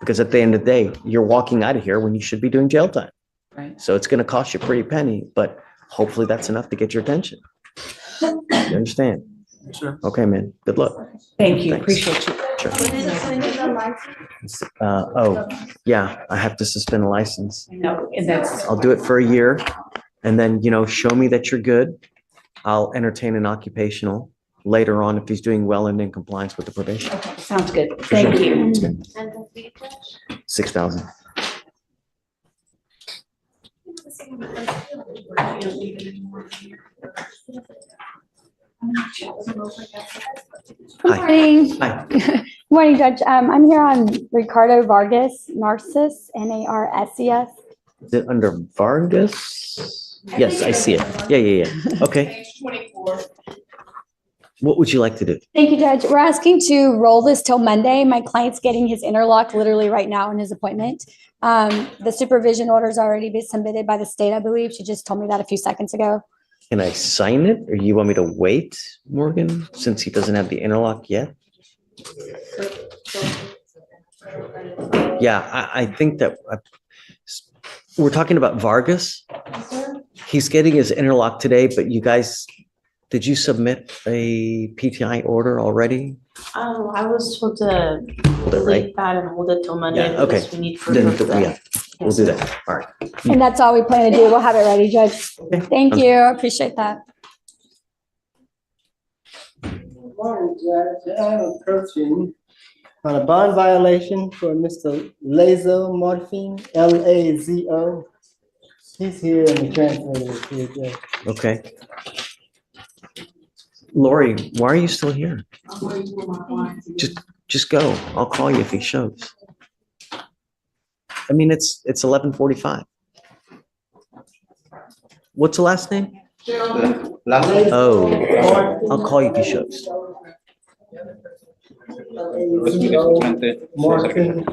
because at the end of the day, you're walking out of here when you should be doing jail time. Right. So it's gonna cost you a pretty penny, but hopefully that's enough to get your attention. You understand? Sure. Okay, man. Good luck. Thank you, Thanks. appreciate you. Sure. Oh, yeah, I have to suspend a license. No, and that's, I'll do it for a year, and then, show me that you're good. I'll entertain an occupational later on if he's doing well and in compliance with the probation. sounds good. Thank you. 6,000. Hi. Morning. Hi. Morning, Judge. I'm here on Ricardo Vargas, Narcissus, Narces. Is it under Vargas? Yes, I see it. Yeah. Okay. What would you like to do? Thank you, Judge. We're asking to roll this till Monday. My client's getting his interlock literally right now in his appointment. The supervision order's already been submitted by the state, I believe. She just told me that a few seconds ago. Can I sign it, or you want me to wait, Morgan, since he doesn't have the interlock yet? Yeah, I think that we're talking about Vargas. He's getting his interlock today, but you guys, did you submit a PTI order already? I was told to Hold it, right? leave that and hold it till Monday. Yeah, okay. because we need Then, proof of that. yeah, we'll do that. All right. And that's all we plan to do. We'll have it ready, Judge. Thank you. I appreciate that. Morning, Judge. I'm approaching on a bond violation for Mr. Lazo Morphine, Lazo. He's here in the transfer is here, Judge. Okay. Lori, why are you still here? Just go. I'll call you if he shows. I mean, it's 11:45. What's the last name? Oh, I'll call you if he shows. Morphine.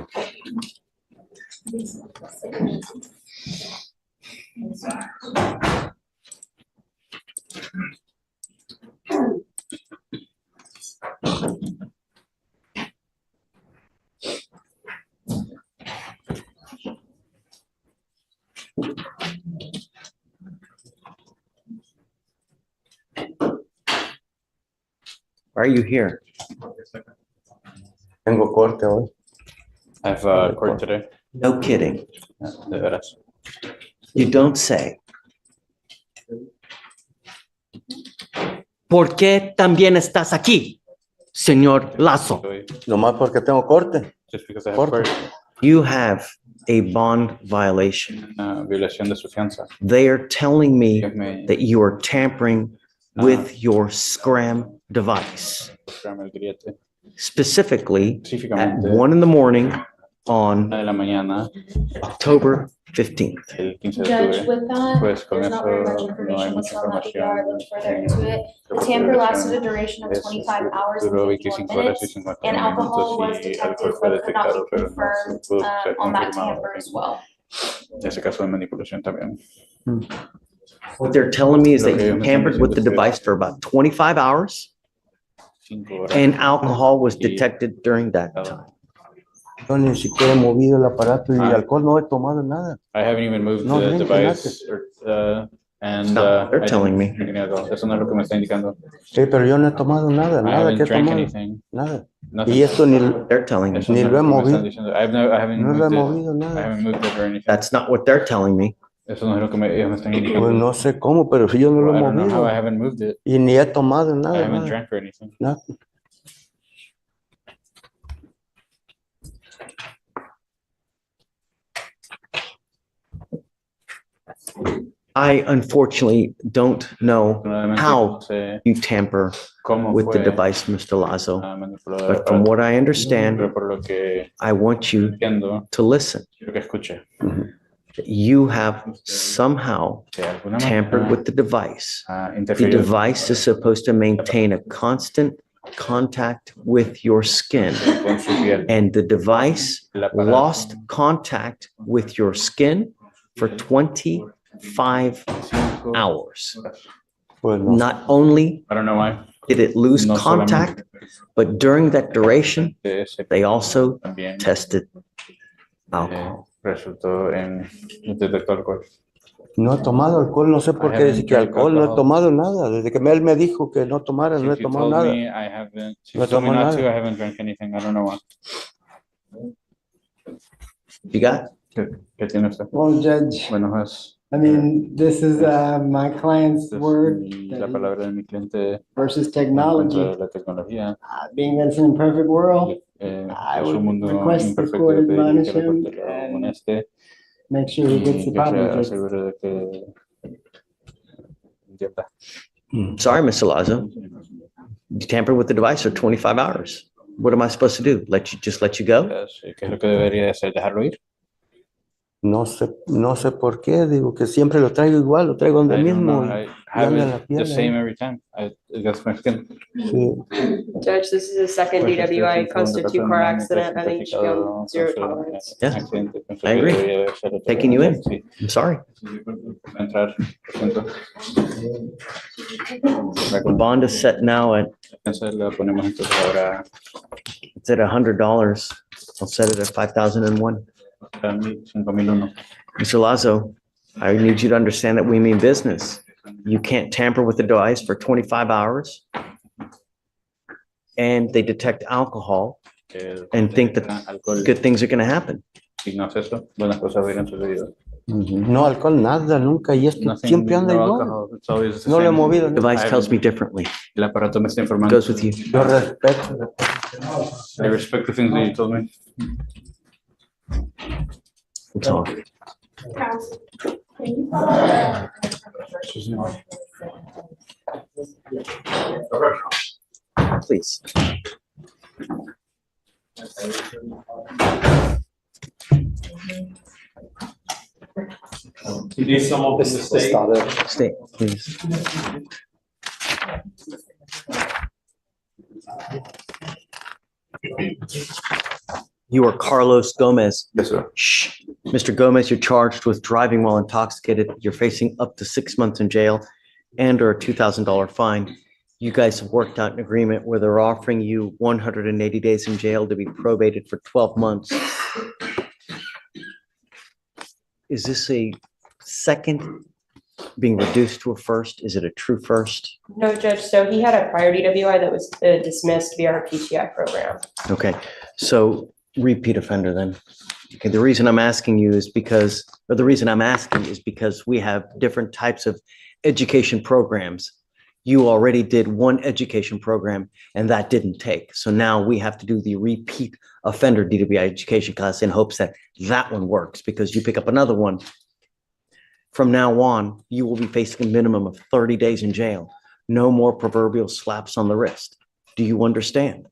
Why are you here? Tengo corte hoy. I have court today. No kidding. De veras. You don't say. ¿Por qué también estás aquí, señor Lazo? Nomás porque tengo corte. Just because I have court. You have a bond violation. Violación de su fianza. They are telling me Me- that you are tampering with your scram device. el grillete. Specifically at Específicamente, 1 in the morning on de la mañana, October 15th. el 15 de Judge, octubre. with that, Pues con there's not very much eso no hay information mucha listed on that PR. I looked further información. into it. The tamper lasted a duration of 25 hours and Duró 51 25 horas y minutes, 51 and alcohol was minutos y detected, alcohol fue but could not detectado, be pero no confirmed se pudo ser on that confirmado. tamper as well. Ese caso de manipulación también. What they're telling me is Lo that que you ellos me tampered están with the diciendo es que device for about 25 hours 5 horas. and alcohol was detected during that time. Yo ni siquiera he movido el aparato y Ah. alcohol no he tomado nada. I haven't even moved No, the gente, device and No, they're I telling didn't me. drink any alcohol. Eso no es lo que me está indicando. Sí, pero yo no he tomado nada, I nada haven't que he drank tomado. anything. Nada. Nothing. Y esto ni, They're telling me. Eso ni no es lo he que me están movido. diciendo. I haven't No lo he moved it. movido I nada. haven't moved it or anything. That's not what they're telling me. Eso no es lo que ellos me están Pues indicando. no sé cómo, pero si yo no lo I he don't know how I movido. haven't moved it. Y ni he tomado I nada, haven't nada. drank or anything. Nada. I unfortunately don't know Nuevamente, how no sé you tamper cómo with the fue device, Mr. Lazo. manipulado el But from aparato, what I understand, pero por lo que I want you entiendo, to listen. quiero que escuche. You have somehow De alguna tampered manera, with the device. The interferido. device is supposed to maintain a constant contact with your skin con su piel. and the device El aparato lost contact with your skin for 25 hours. Not only I don't know why. did it lose No contact, but during that duration, they also También tested alcohol. resultó en detectó alcohol. No he tomado alcohol, no sé por qué decir que alcohol, no he tomado nada. Desde que él me dijo que no tomara, no he Since you tomado told nada. me I haven't, No you told me tomo not to, nada. I haven't drank anything. I don't know why. You got? ¿Qué tiene usted? Well, Judge, Bueno, es I mean, this is my client's word la palabra de mi cliente versus en technology. contra de la tecnología. Being that it's an imperfect world, I Es un would mundo request the imperfecto court de pedir admonish que la him corte lo and amoneste make sure he gets y the que se problem fixed. asegure de que entienda. Sorry, Mr. Lazo. You tampered with the device for 25 hours. What am I supposed to do? Let you go? ¿Qué es lo que debería hacer? ¿Dejarlo ir? No sé por qué, digo que siempre lo traigo igual, lo traigo donde I don't mismo know. y I have anda en la it the piel. same every time. That's my skin. Sí. Judge, this is a second Pues este es DWI un segundo constitute caso car de accident. I think you should be on certificado zero con su tolerance. Yeah, accidente. Pienso I que agree. debería ser otro Taking you in. sí. I'm sorry. Entrar, lo siento. The bond is set now at, Entonces le ponemos entonces ahora it's at $100. I'll set it at 5,001. 5,001. Mr. Lazo, I need you to understand that we mean business. You can't tamper with the device for 25 hours. And they detect alcohol and think that good things are going to happen. Si no hace eso, buenas cosas hubieran sucedido. No alcohol, nada, nunca. Y esto Nothing, siempre anda no igual. alcohol. It's always the No lo he same. movido. The device tells me differently. El aparato me está It informando. goes with you. Yo respeto. I respect the things that you told me. We'll talk. Please. You need someone from the state? Stay, please. You are Carlos Gomez. Yes, sir. Shh. Mr. Gomez, you're charged with driving while intoxicated. You're facing up to 6 months in jail and or a $2,000 fine. You guys have worked out an agreement where they're offering you 180 days in jail to be probated for 12 months. Is this a second being reduced to a first? Is it a true first? No, Judge, so he had a prior DWI that was dismissed via our PTI program. Okay, so repeat offender then. Okay, the reason I'm asking you is because, or the reason I'm asking is because we have different types of education programs. You already did one education program and that didn't take. So now we have to do the repeat offender DWI education class in hopes that that one works because you pick up another one. From now on, you will be facing a minimum of 30 days in jail. No more proverbial slaps on the wrist. Do you understand?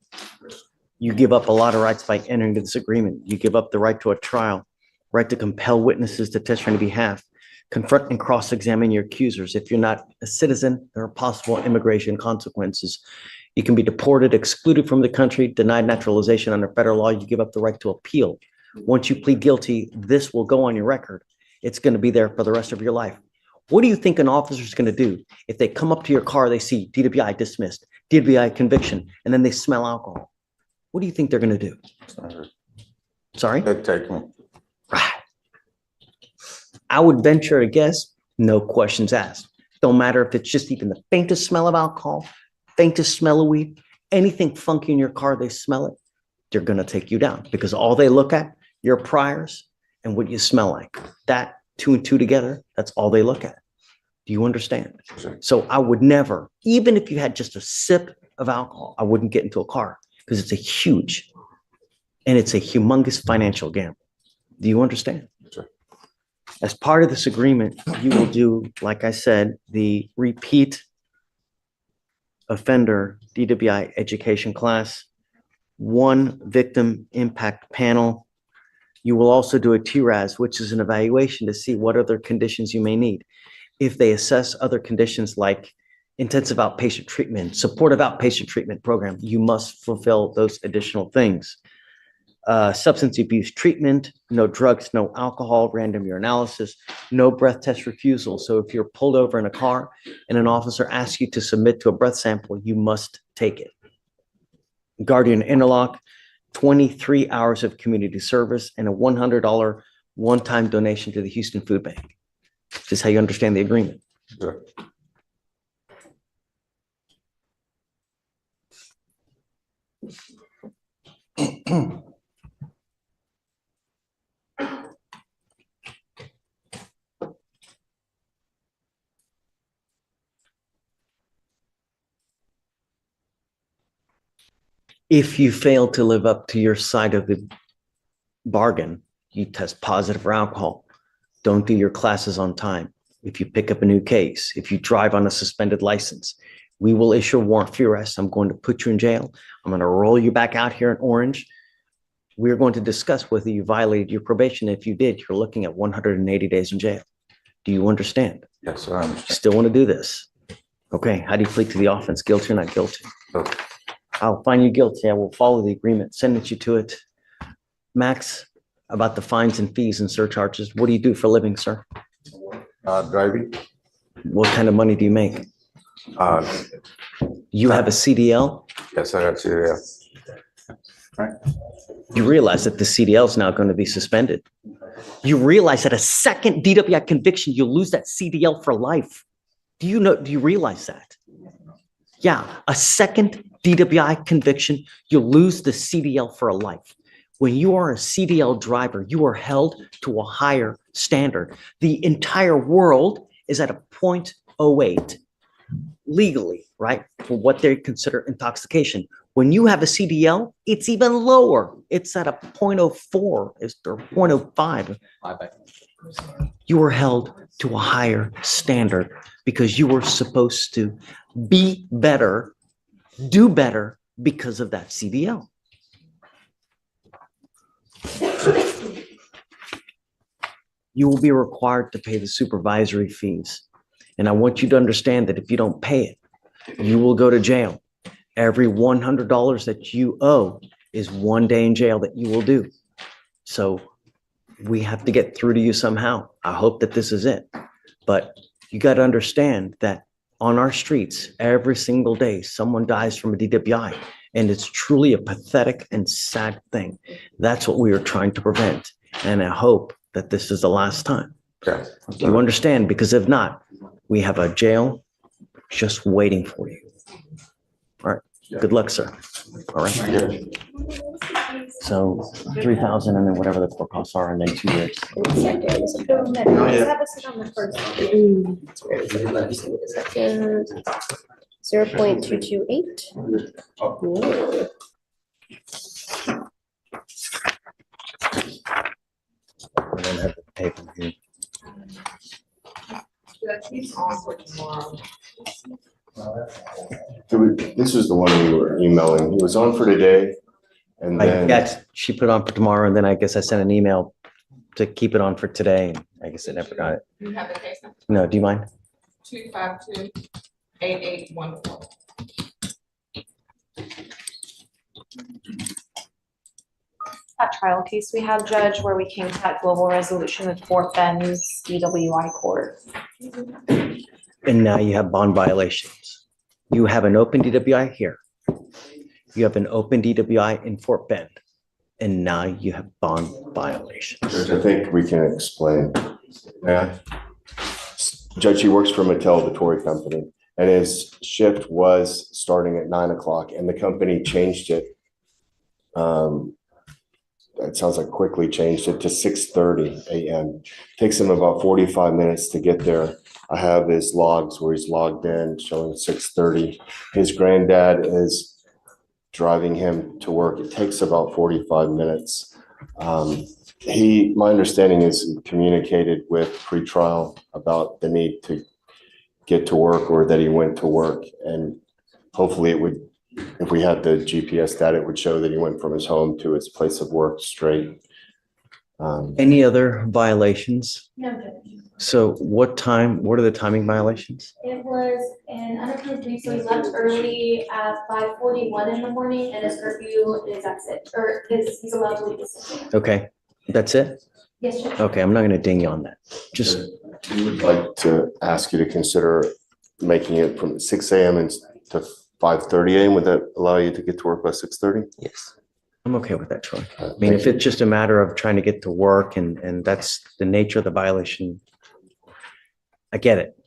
You give up a lot of rights by entering this agreement. You give up the right to a trial, right to compel witnesses to testify on your behalf, confront and cross-examine your accusers. If you're not a citizen, there are possible immigration consequences. You can be deported, excluded from the country, denied naturalization under federal law. You give up the right to appeal. Once you plead guilty, this will go on your record. It's going to be there for the rest of your life. What do you think an officer is going to do if they come up to your car, they see DWI dismissed, DWI conviction, and then they smell alcohol? What do you think they're going to do? Sorry? They'd take me. I would venture to guess, no questions asked. Don't matter if it's just even the faintest smell of alcohol, faintest smell of weed, anything funky in your car, they smell it, they're going to take you down because all they look at, your priors and what you smell like. That, two and two together, that's all they look at. Do you understand? So I would never, even if you had just a sip of alcohol, I wouldn't get into a car because it's a huge and it's a humongous financial gamble. Do you understand? Sure. As part of this agreement, you will do, like I said, the repeat offender DWI education class, one victim impact panel. You will also do a TRAS, which is an evaluation to see what other conditions you may need. If they assess other conditions like intensive outpatient treatment, supportive outpatient treatment program, you must fulfill those additional things. Substance abuse treatment, no drugs, no alcohol, random urinalysis, no breath test refusal. So if you're pulled over in a car and an officer asks you to submit to a breath sample, you must take it. Guardian interlock, 23 hours of community service, and a $100 one-time donation to the Houston Food Bank. This is how you understand the agreement. Sure. If you fail to live up to your side of the bargain, you test positive for alcohol, don't do your classes on time. If you pick up a new case, if you drive on a suspended license, we will issue a warrant for your arrest. I'm going to put you in jail. I'm going to roll you back out here in orange. We're going to discuss whether you violated your probation. If you did, you're looking at 180 days in jail. Do you understand? Yes, sir. I understand. Still want to do this? Okay, how do you plead to the offense? Guilty or not guilty? Okay. I'll find you guilty. I will follow the agreement, sentence you to it. Max, about the fines and fees and surcharges, what do you do for a living, sir? Driving. What kind of money do you make? You have a CDL? Yes, I got CDL. Right. You realize that the CDL is now going to be suspended. You realize that a second DWI conviction, you'll lose that CDL for life. Do you realize that? Yeah, a second DWI conviction, you'll lose the CDL for a life. When you are a CDL driver, you are held to a higher standard. The entire world is at a 0.08 legally, right? For what they consider intoxication. When you have a CDL, it's even lower. It's at a 0.04 or 0.05. You are held to a higher standard because you were supposed to be better, do better because of that CDL. You will be required to pay the supervisory fees. And I want you to understand that if you don't pay it, you will go to jail. Every $100 that you owe is 1 day in jail that you will do. So we have to get through to you somehow. I hope that this is it. But you got to understand that on our streets, every single day, someone dies from a DWI. And it's truly a pathetic and sad thing. That's what we are trying to prevent. And I hope that this is the last time. Okay. Do you understand? Because if not, we have a jail just waiting for you. All right. Good luck, sir. All right. So 3,000 and then whatever the court costs are, and then 2 years. 0.228. I don't have the paper here. This was the one we were emailing. He was on for today. And then She put on for tomorrow, and then I guess I sent an email to keep it on for today. And I guess I never got it. You have the case number? No, do you mind? 252-8814. That trial case we had, Judge, where we came to that global resolution with Fort Bend's DWI court. And now you have bond violations. You have an open DWI here. You have an open DWI in Fort Bend. And now you have bond violations. Judge, I think we can explain. Yeah. Judge, he works for Mattel, the toy company, and his shift was starting at 9 o'clock, and the company changed it. It sounds like quickly changed it to 6:30 a.m. Takes him about 45 minutes to get there. I have his logs where he's logged in showing 6:30. His granddad is driving him to work. It takes about 45 minutes. My understanding is he communicated with pretrial about the need to get to work or that he went to work. And hopefully it would, if we had the GPS data, it would show that he went from his home to his place of work straight. Any other violations? No, Judge. So what are the timing violations? It was an unapproved leave, so he left early at 5:41 in the morning, and his curfew is at six, or he's allowed to leave at 6. Okay, that's it? Yes, Judge. Okay, I'm not gonna ding you on that. Just, We would like to ask you to consider making it from 6 a.m. and to 5:30 a.m. Would that allow you to get to work by 6:30? Yes. I'm okay with that, Troy. I mean, if it's just a matter of trying to get to work and that's the nature of the violation, I get it.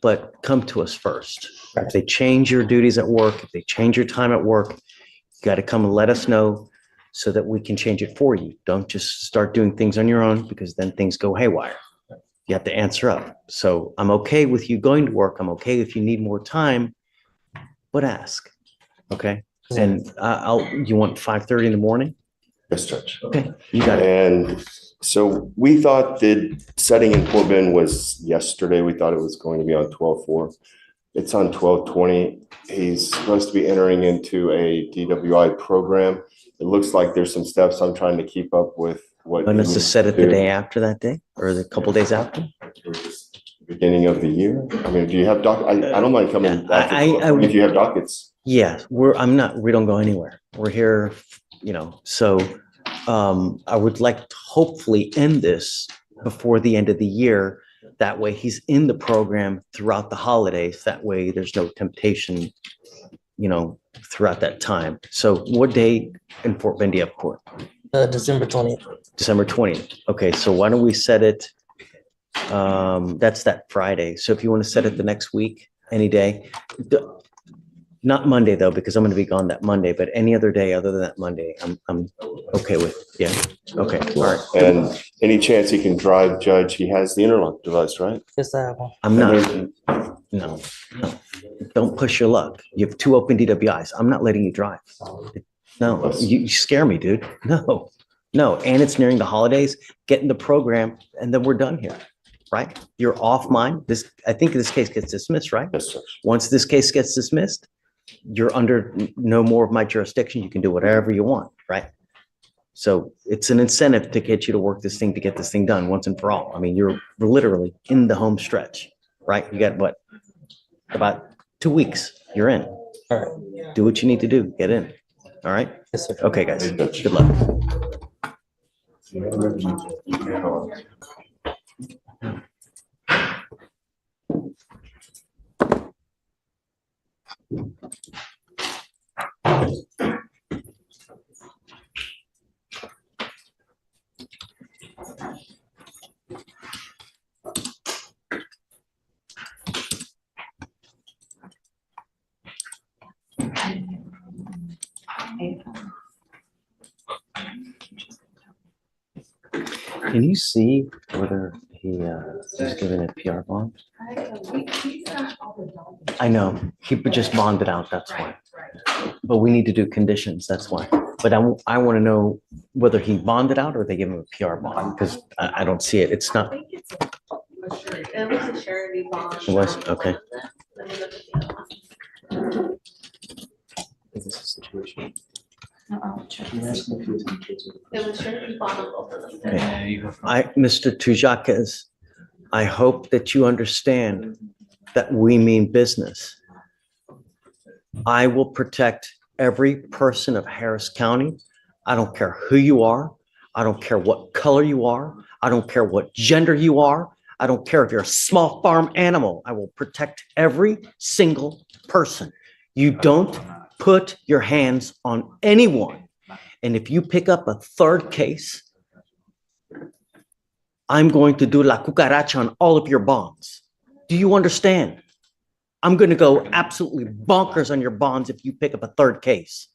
But come to us first. If they change your duties at work, if they change your time at work, you got to come and let us know so that we can change it for you. Don't just start doing things on your own because then things go haywire. You have to answer up. So I'm okay with you going to work. I'm okay if you need more time, but ask, okay? And you want 5:30 in the morning? Yes, Judge. Okay, you got it. And so we thought the setting in Port Bend was yesterday. We thought it was going to be on 12/4. It's on 12/20. He's supposed to be entering into a DWI program. It looks like there's some steps I'm trying to keep up with what. And let's just set it the day after that day or the couple days after? Beginning of the year. I mean, do you have I don't mind coming after if you have dockets. Yeah, we don't go anywhere. We're here, so I would like to hopefully end this before the end of the year. That way he's in the program throughout the holidays. That way there's no temptation, throughout that time. So what day in Fort Bend do you have court? December 20th. December 20th. Okay, so why don't we set it, that's that Friday. So if you want to set it the next week, any day. Not Monday though, because I'm going to be gone that Monday, but any other day other than that Monday, I'm okay with. Yeah. Okay. All right. And any chance he can drive, Judge? He has the interlock device, right? Yes, I have one. I'm not. No. Don't push your luck. You have 2 open DWIs. I'm not letting you drive. No, you scare me, dude. No. And it's nearing the holidays. Get in the program and then we're done here. Right? You're off mine. I think this case gets dismissed, right? Yes, sir. Once this case gets dismissed, you're under no more of my jurisdiction. You can do whatever you want, right? So it's an incentive to get you to work this thing, to get this thing done once and for all. I mean, you're literally in the home stretch, right? You got what? About 2 weeks, you're in. All right. Do what you need to do, get in. All right? Yes, sir. Okay, guys, good luck. Can you see whether he's given a PR bond? I know, he just bonded out, that's why. But we need to do conditions, that's why. But I want to know whether he bonded out or they give him a PR bond, because I don't see it. It's not. It was a surety bond. It was, okay. Is this a situation? It was surety bond on both of them. Okay. Mr. Tujakas, I hope that you understand that we mean business. I will protect every person of Harris County. I don't care who you are. I don't care what color you are. I don't care what gender you are. I don't care if you're a small farm animal. I will protect every single person. You don't put your hands on anyone. And if you pick up a third case, I'm going to do la cucaracha on all of your bonds. Do you understand? I'm going to go absolutely bonkers on your bonds if you pick up a third case.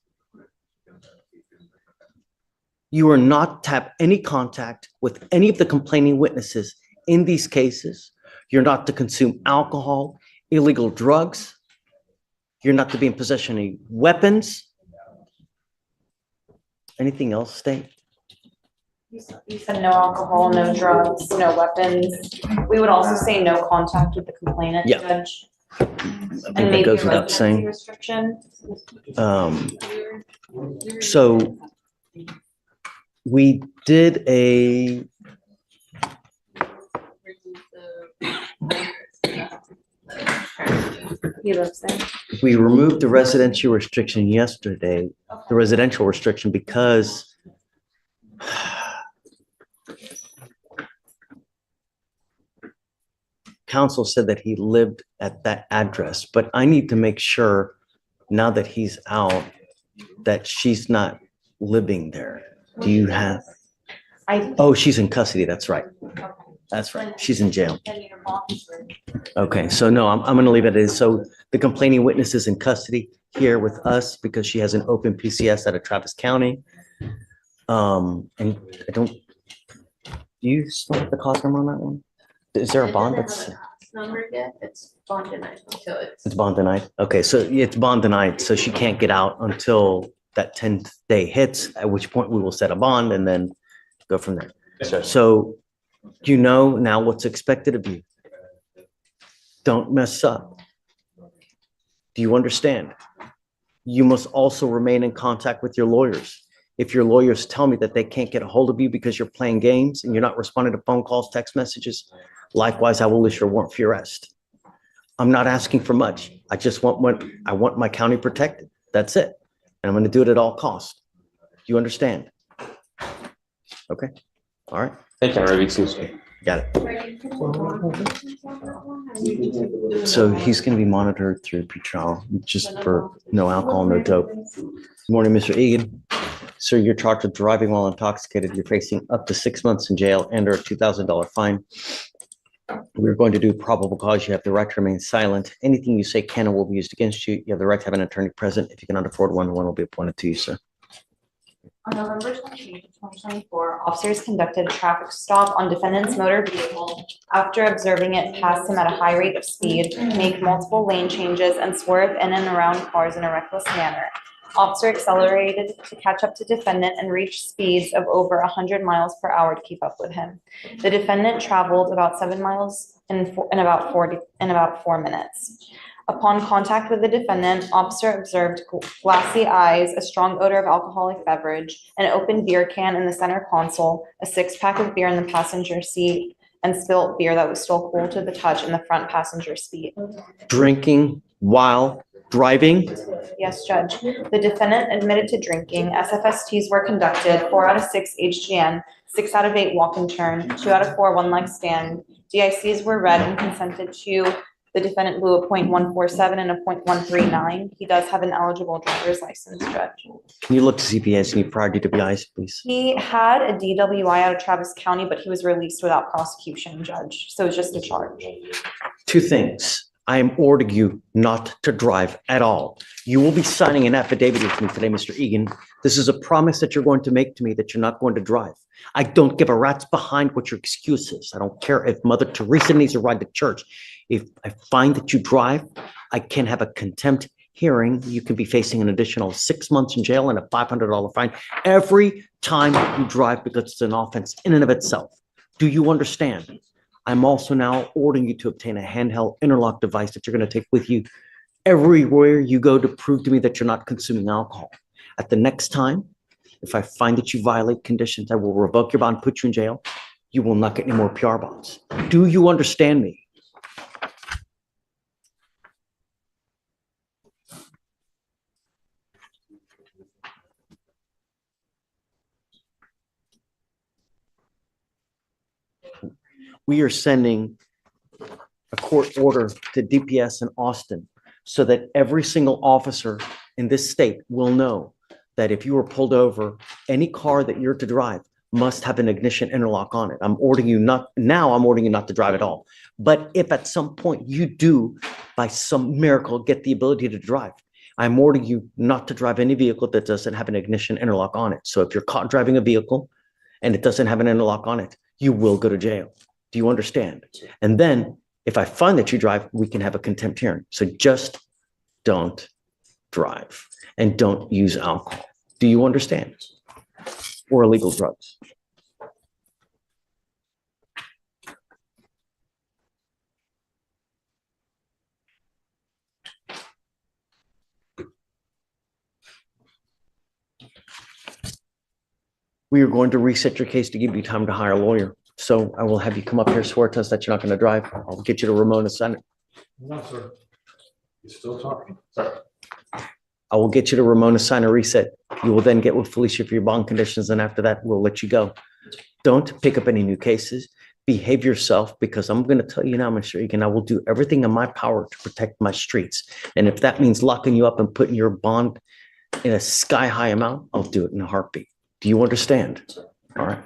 You are not to have any contact with any of the complaining witnesses in these cases. You're not to consume alcohol, illegal drugs. You're not to be in possession of any weapons. Anything else, State? You said no alcohol, no drugs, no weapons. We would also say no contact with the complainant, Yeah. Judge. I think that goes without saying. Restriction. So we did a He lives there. We removed the residential restriction yesterday, the residential restriction, because council said that he lived at that address, but I need to make sure now that he's out that she's not living there. Do you have? Oh, she's in custody. That's right. That's right. She's in jail. Okay, so no, I'm going to leave it as, so the complaining witness is in custody here with us because she has an open PCS out of Travis County. And I don't, do you still have the cause number on that one? Is there a bond that's? Number yet, it's bond denied until It's bond denied. Okay, so it's bond denied, so she can't get out until that 10th day hits, at which point we will set a bond and then go from there. So you know now what's expected of you. Don't mess up. Do you understand? You must also remain in contact with your lawyers. If your lawyers tell me that they can't get a hold of you because you're playing games and you're not responding to phone calls, text messages, likewise, I will issue a warrant for your arrest. I'm not asking for much. I just want my county protected. That's it. And I'm going to do it at all costs. Do you understand? Okay. All right. Thank you. Got it. So he's going to be monitored through pretrial, just for no alcohol, no dope. Good morning, Mr. Egan. Sir, you're charged with driving while intoxicated. You're facing up to 6 months in jail and or a $2,000 fine. We're going to do probable cause. You have the right to remain silent. Anything you say can and will be used against you. You have the right to have an attorney present. If you cannot afford one, one will be appointed to you, sir. On November 28th, 2024, officers conducted a traffic stop on defendant's motor vehicle after observing it pass him at a high rate of speed, make multiple lane changes, and swerve in and around cars in a reckless manner. Officer accelerated to catch up to defendant and reached speeds of over 100 miles per hour to keep up with him. The defendant traveled about 7 miles in about 4 minutes. Upon contact with the defendant, officer observed glassy eyes, a strong odor of alcoholic beverage, an open beer can in the center console, a 6-pack of beer in the passenger seat, and spilt beer that was still cool to the touch in the front passenger seat. Drinking while driving? Yes, Judge. The defendant admitted to drinking. SFSTs were conducted, 4 out of 6 HGN, 6 out of 8 walk and turn, 2 out of 4 one-leg stand. DICs were read and consented to. The defendant blew a .147 and a .139. He does have an eligible driver's license, Judge. Can you look to CPS and you prior DWIs, please? He had a DWI out of Travis County, but he was released without prosecution, Judge. So it's just a charge. 2 things. I am ordering you not to drive at all. You will be signing an affidavit with me today, Mr. Egan. This is a promise that you're going to make to me that you're not going to drive. I don't give a rat's behind what your excuse is. I don't care if Mother Teresa needs to ride to church. If I find that you drive, I can have a contempt hearing. You can be facing an additional 6 months in jail and a $500 fine every time you drive because it's an offense in and of itself. Do you understand? I'm also now ordering you to obtain a handheld interlock device that you're going to take with you everywhere you go to prove to me that you're not consuming alcohol. At the next time, if I find that you violate conditions, I will revoke your bond, put you in jail. You will not get any more PR bonds. Do you understand me? We are sending a court order to DPS in Austin so that every single officer in this state will know that if you are pulled over, any car that you're to drive must have an ignition interlock on it. I'm ordering you not to drive at all. But if at some point you do, by some miracle, get the ability to drive, I'm ordering you not to drive any vehicle that doesn't have an ignition interlock on it. So if you're caught driving a vehicle and it doesn't have an interlock on it, you will go to jail. Do you understand? And then if I find that you drive, we can have a contempt hearing. So just don't drive and don't use alcohol. Do you understand? Or illegal drugs. We are going to reset your case to give you time to hire a lawyer. So I will have you come up here, swear to us that you're not going to drive. I'll get you to Ramona Senate. No, sir. You're still talking. I will get you to Ramona sign a reset. You will then get with Felicia for your bond conditions, and after that, we'll let you go. Don't pick up any new cases. Behave yourself, because I'm going to tell you now, Mr. Egan, I will do everything in my power to protect my streets. And if that means locking you up and putting your bond in a sky-high amount, I'll do it in a heartbeat. Do you understand? All right.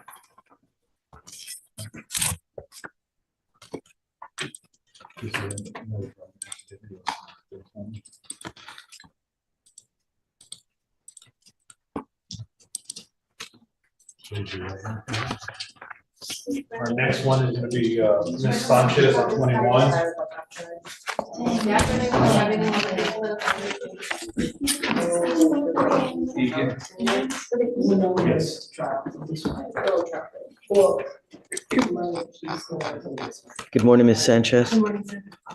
Our next one is going to be Ms. Sanchez on 21. Yes. Good morning, Ms. Sanchez.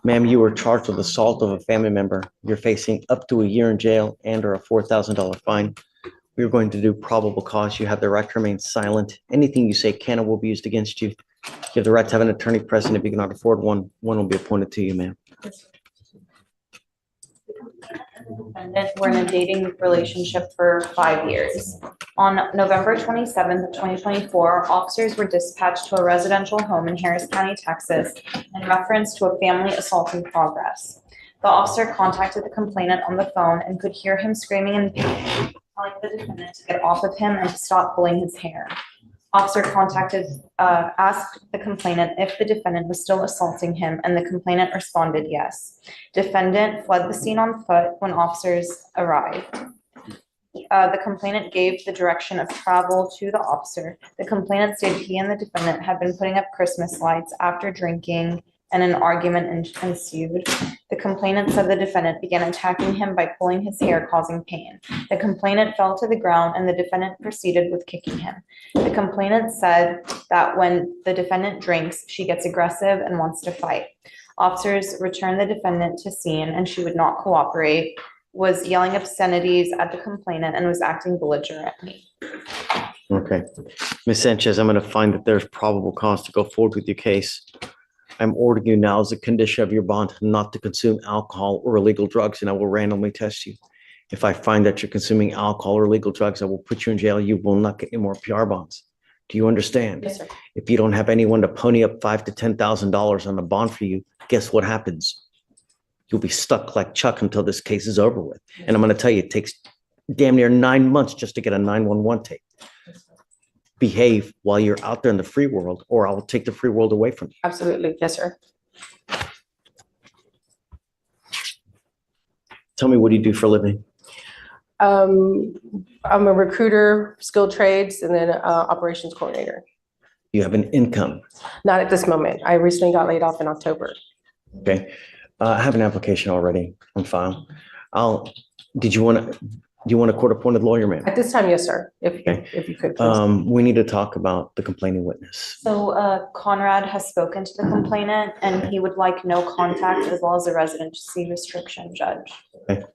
Ma'am, you were charged with assault of a family member. You're facing up to a year in jail and or a $4,000 fine. We're going to do probable cause. You have the right to remain silent. Anything you say can or will be used against you. You have the right to have an attorney present. If you cannot afford one, one will be appointed to you, ma'am. Defendant were in a dating relationship for 5 years. On November 27th, 2024, officers were dispatched to a residential home in Harris County, Texas, in reference to a family assault in progress. The officer contacted the complainant on the phone and could hear him screaming in pain, telling the defendant to get off of him and to stop pulling his hair. Officer asked the complainant if the defendant was still assaulting him, and the complainant responded yes. Defendant fled the scene on foot when officers arrived. The complainant gave the direction of travel to the officer. The complainant stated he and the defendant had been putting up Christmas lights after drinking, and an argument ensued. The complainant said the defendant began attacking him by pulling his hair, causing pain. The complainant fell to the ground and the defendant proceeded with kicking him. The complainant said that when the defendant drinks, she gets aggressive and wants to fight. Officers returned the defendant to scene and she would not cooperate, was yelling obscenities at the complainant, and was acting belligerently. Okay. Ms. Sanchez, I'm going to find that there's probable cause to go forward with your case. I'm ordering you now as a condition of your bond not to consume alcohol or illegal drugs, and I will randomly test you. If I find that you're consuming alcohol or illegal drugs, I will put you in jail. You will not get any more PR bonds. Do you understand? Yes, sir. If you don't have anyone to pony up $5,000 to $10,000 on a bond for you, guess what happens? You'll be stuck like Chuck until this case is over with. And I'm going to tell you, it takes damn near 9 months just to get a 911 tape. Behave while you're out there in the free world, or I will take the free world away from you. Absolutely. Yes, sir. Tell me, what do you do for a living? I'm a recruiter, skilled trades, and then operations coordinator. You have an income. Not at this moment. I recently got laid off in October. Okay. I have an application already on file. Do you want a court-appointed lawyer, ma'am? At this time, yes, sir. If you could, please. We need to talk about the complaining witness. So Conrad has spoken to the complainant and he would like no contact as well as a residency restriction, Judge. Okay.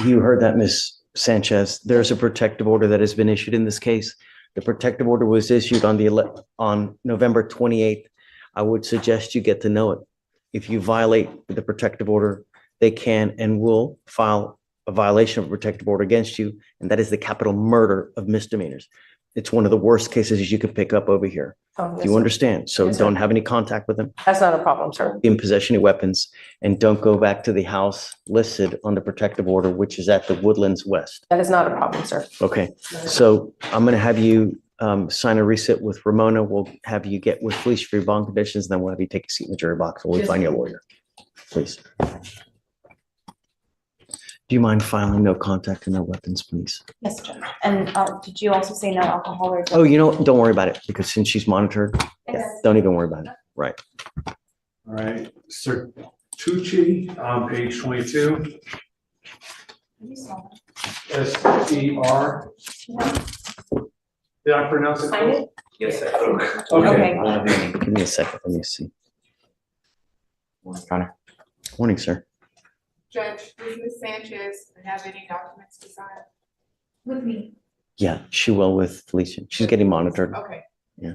You heard that, Ms. Sanchez. There's a protective order that has been issued in this case. The protective order was issued on November 28th. I would suggest you get to know it. If you violate the protective order, they can and will file a violation of a protective order against you, and that is the capital murder of misdemeanors. It's one of the worst cases you could pick up over here. Oh, yes, Do you sir. understand? So Yes, sir. don't have any contact with them, That's not a problem, sir. in possession of weapons, and don't go back to the house listed on the protective order, which is at the Woodlands West. That is not a problem, sir. Okay, so I'm going to have you sign a reset with Ramona. We'll have you get with Fleischer for your bond conditions, and then we'll have you take a seat in the jury box while we find you a lawyer. Please. Do you mind filing no contact and no weapons, please? Yes, Judge. And did you also say no alcohol or? Oh, you know, don't worry about it, because since she's monitored, don't even worry about it. Right. All right, Sir Tucci on page 22. SER. Did I pronounce it? Sign it? Yes, sir. Okay. Okay. Give me a second. Let me see. Connor. Morning, sir. Judge, does Ms. Sanchez have any documents to sign? With me. Yeah, she will with Felicia. She's getting monitored. Okay. Yeah.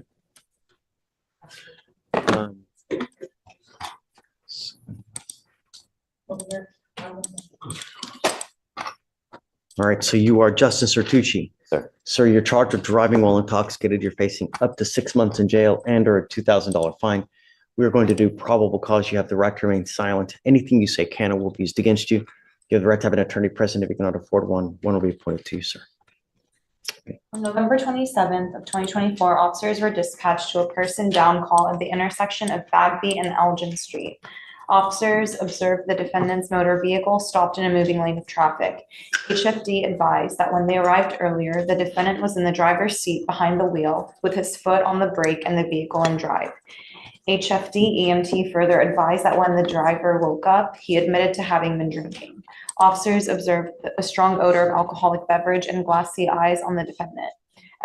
All right, so you are Justin Sertucci. Sir. Sir, you're charged with driving while intoxicated. You're facing up to 6 months in jail and or a $2,000 fine. We're going to do probable cause. You have the right to remain silent. Anything you say can or will be used against you. You have the right to have an attorney present. If you cannot afford one, one will be appointed to you, sir. On November 27th of 2024, officers were dispatched to a person down call at the intersection of Bagby and Elgin Street. Officers observed the defendant's motor vehicle stopped in a moving lane of traffic. HFD advised that when they arrived earlier, the defendant was in the driver's seat behind the wheel with his foot on the brake and the vehicle in drive. HFD EMT further advised that when the driver woke up, he admitted to having been drinking. Officers observed a strong odor of alcoholic beverage and glassy eyes on the defendant.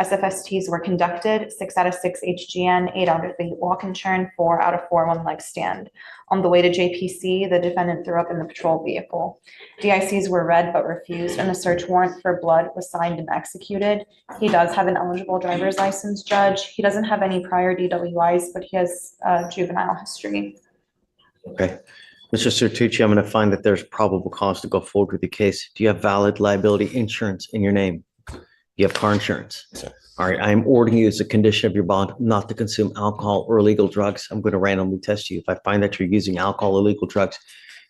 SFSTs were conducted, 6 out of 6 HGN, 8 out of 8 walk and turn, 4 out of 4 one-leg stand. On the way to JPC, the defendant threw up in the patrol vehicle. DICs were read but refused, and a search warrant for blood was signed and executed. He does have an eligible driver's license, Judge. He doesn't have any prior DWIs, but he has juvenile history. Okay. Mr. Sertucci, I'm going to find that there's probable cause to go forward with the case. Do you have valid liability insurance in your name? You have car insurance. Sir. All right. I'm ordering you as a condition of your bond not to consume alcohol or illegal drugs. I'm going to randomly test you. If I find that you're using alcohol or illegal drugs,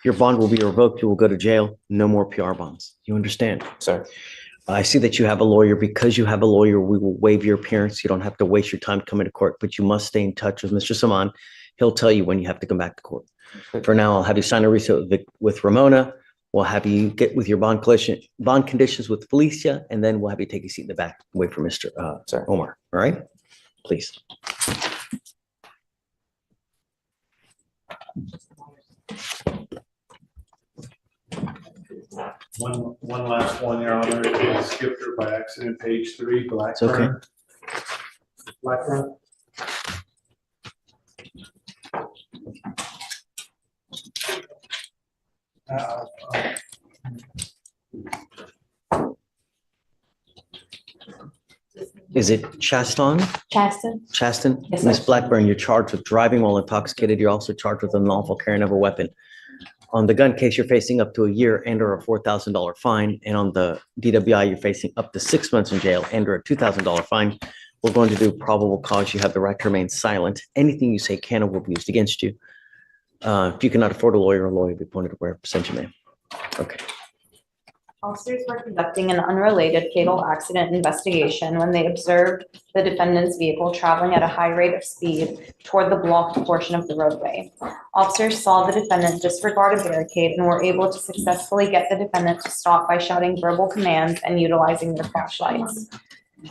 your bond will be revoked. You will go to jail. No more PR bonds. You understand? Sir. I see that you have a lawyer. Because you have a lawyer, we will waive your appearance. You don't have to waste your time coming to court, but you must stay in touch with Mr. Saman. He'll tell you when you have to come back to court. For now, I'll have you sign a receipt with Ramona. We'll have you get with your bond conditions with Felicia, and then we'll have you take a seat in the back, wait for Mr. Omar. All right, please. One last one, Your Honor. I skipped her by accident, page 3, Blackburn. It's okay. Blackburn. Is it Chaston? Chaston? Chaston? Yes, Miss sir. Blackburn, you're charged with driving while intoxicated. You're also charged with unlawful carrying of a weapon. On the gun case, you're facing up to a year and or a $4,000 fine. And on the DWI, you're facing up to 6 months in jail and or a $2,000 fine. We're going to do probable cause. You have the right to remain silent. Anything you say can or will be used against you. If you cannot afford a lawyer will be appointed to represent you, ma'am. Okay. Officers were conducting an unrelated fatal accident investigation when they observed the defendant's vehicle traveling at a high rate of speed toward the blocked portion of the roadway. Officers saw the defendant disregard a barricade and were able to successfully get the defendant to stop by shouting verbal commands and utilizing their flashlights.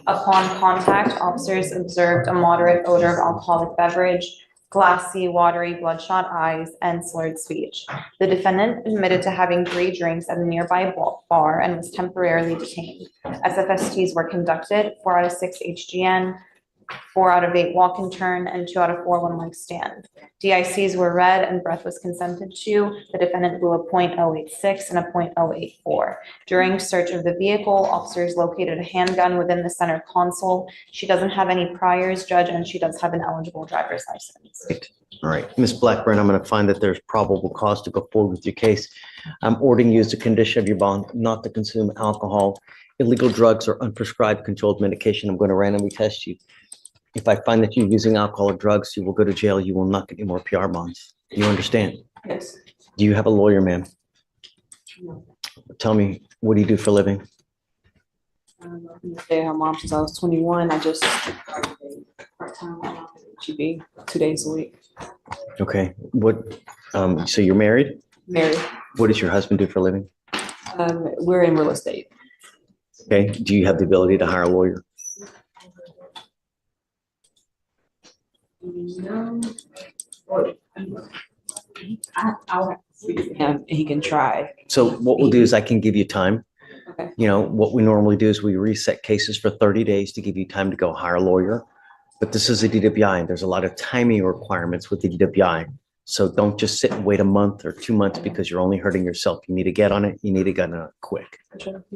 Upon contact, officers observed a moderate odor of alcoholic beverage, glassy, watery, bloodshot eyes, and slurred speech. The defendant admitted to having 3 drinks at a nearby bar and was temporarily detained. SFSTs were conducted, 4 out of 6 HGN, 4 out of 8 walk and turn, and 2 out of 4 one-leg stand. DICs were read and breath was consented to. The defendant blew a .086 and a .084. During search of the vehicle, officers located a handgun within the center console. She doesn't have any priors, Judge, and she does have an eligible driver's license. Great. All right, Ms. Blackburn, I'm going to find that there's probable cause to go forward with your case. I'm ordering you as a condition of your bond not to consume alcohol, illegal drugs, or unprescribed controlled medication. I'm going to randomly test you. If I find that you're using alcohol or drugs, you will go to jail. You will not get any more PR bonds. You understand? Yes. Do you have a lawyer, ma'am? No. Tell me, what do you do for a living? I've been stay at home mom since I was 21. I just started a part-time job at HEB 2 days a week. Okay, so you're married? Married. What does your husband do for a living? We're in real estate. Okay, do you have the ability to hire a lawyer? No. I'll have to speak to him. He can try. So what we'll do is I can give you time. Okay. You know, what we normally do is we reset cases for 30 days to give you time to go hire a lawyer. But this is a DWI and there's a lot of timing requirements with the DWI. So don't just sit and wait a month or 2 months because you're only hurting yourself. You need to get on it. You need to get on it quick.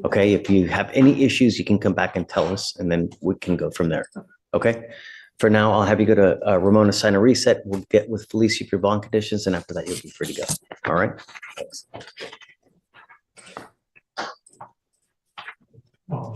Okay. If you have any issues, you can come back and tell us and then we can go from there. Okay. For now, I'll have you go to Ramona, sign a reset. We'll get with Felicia for your bond conditions. And after that, you'll be free to go. All right. Thanks. Oh,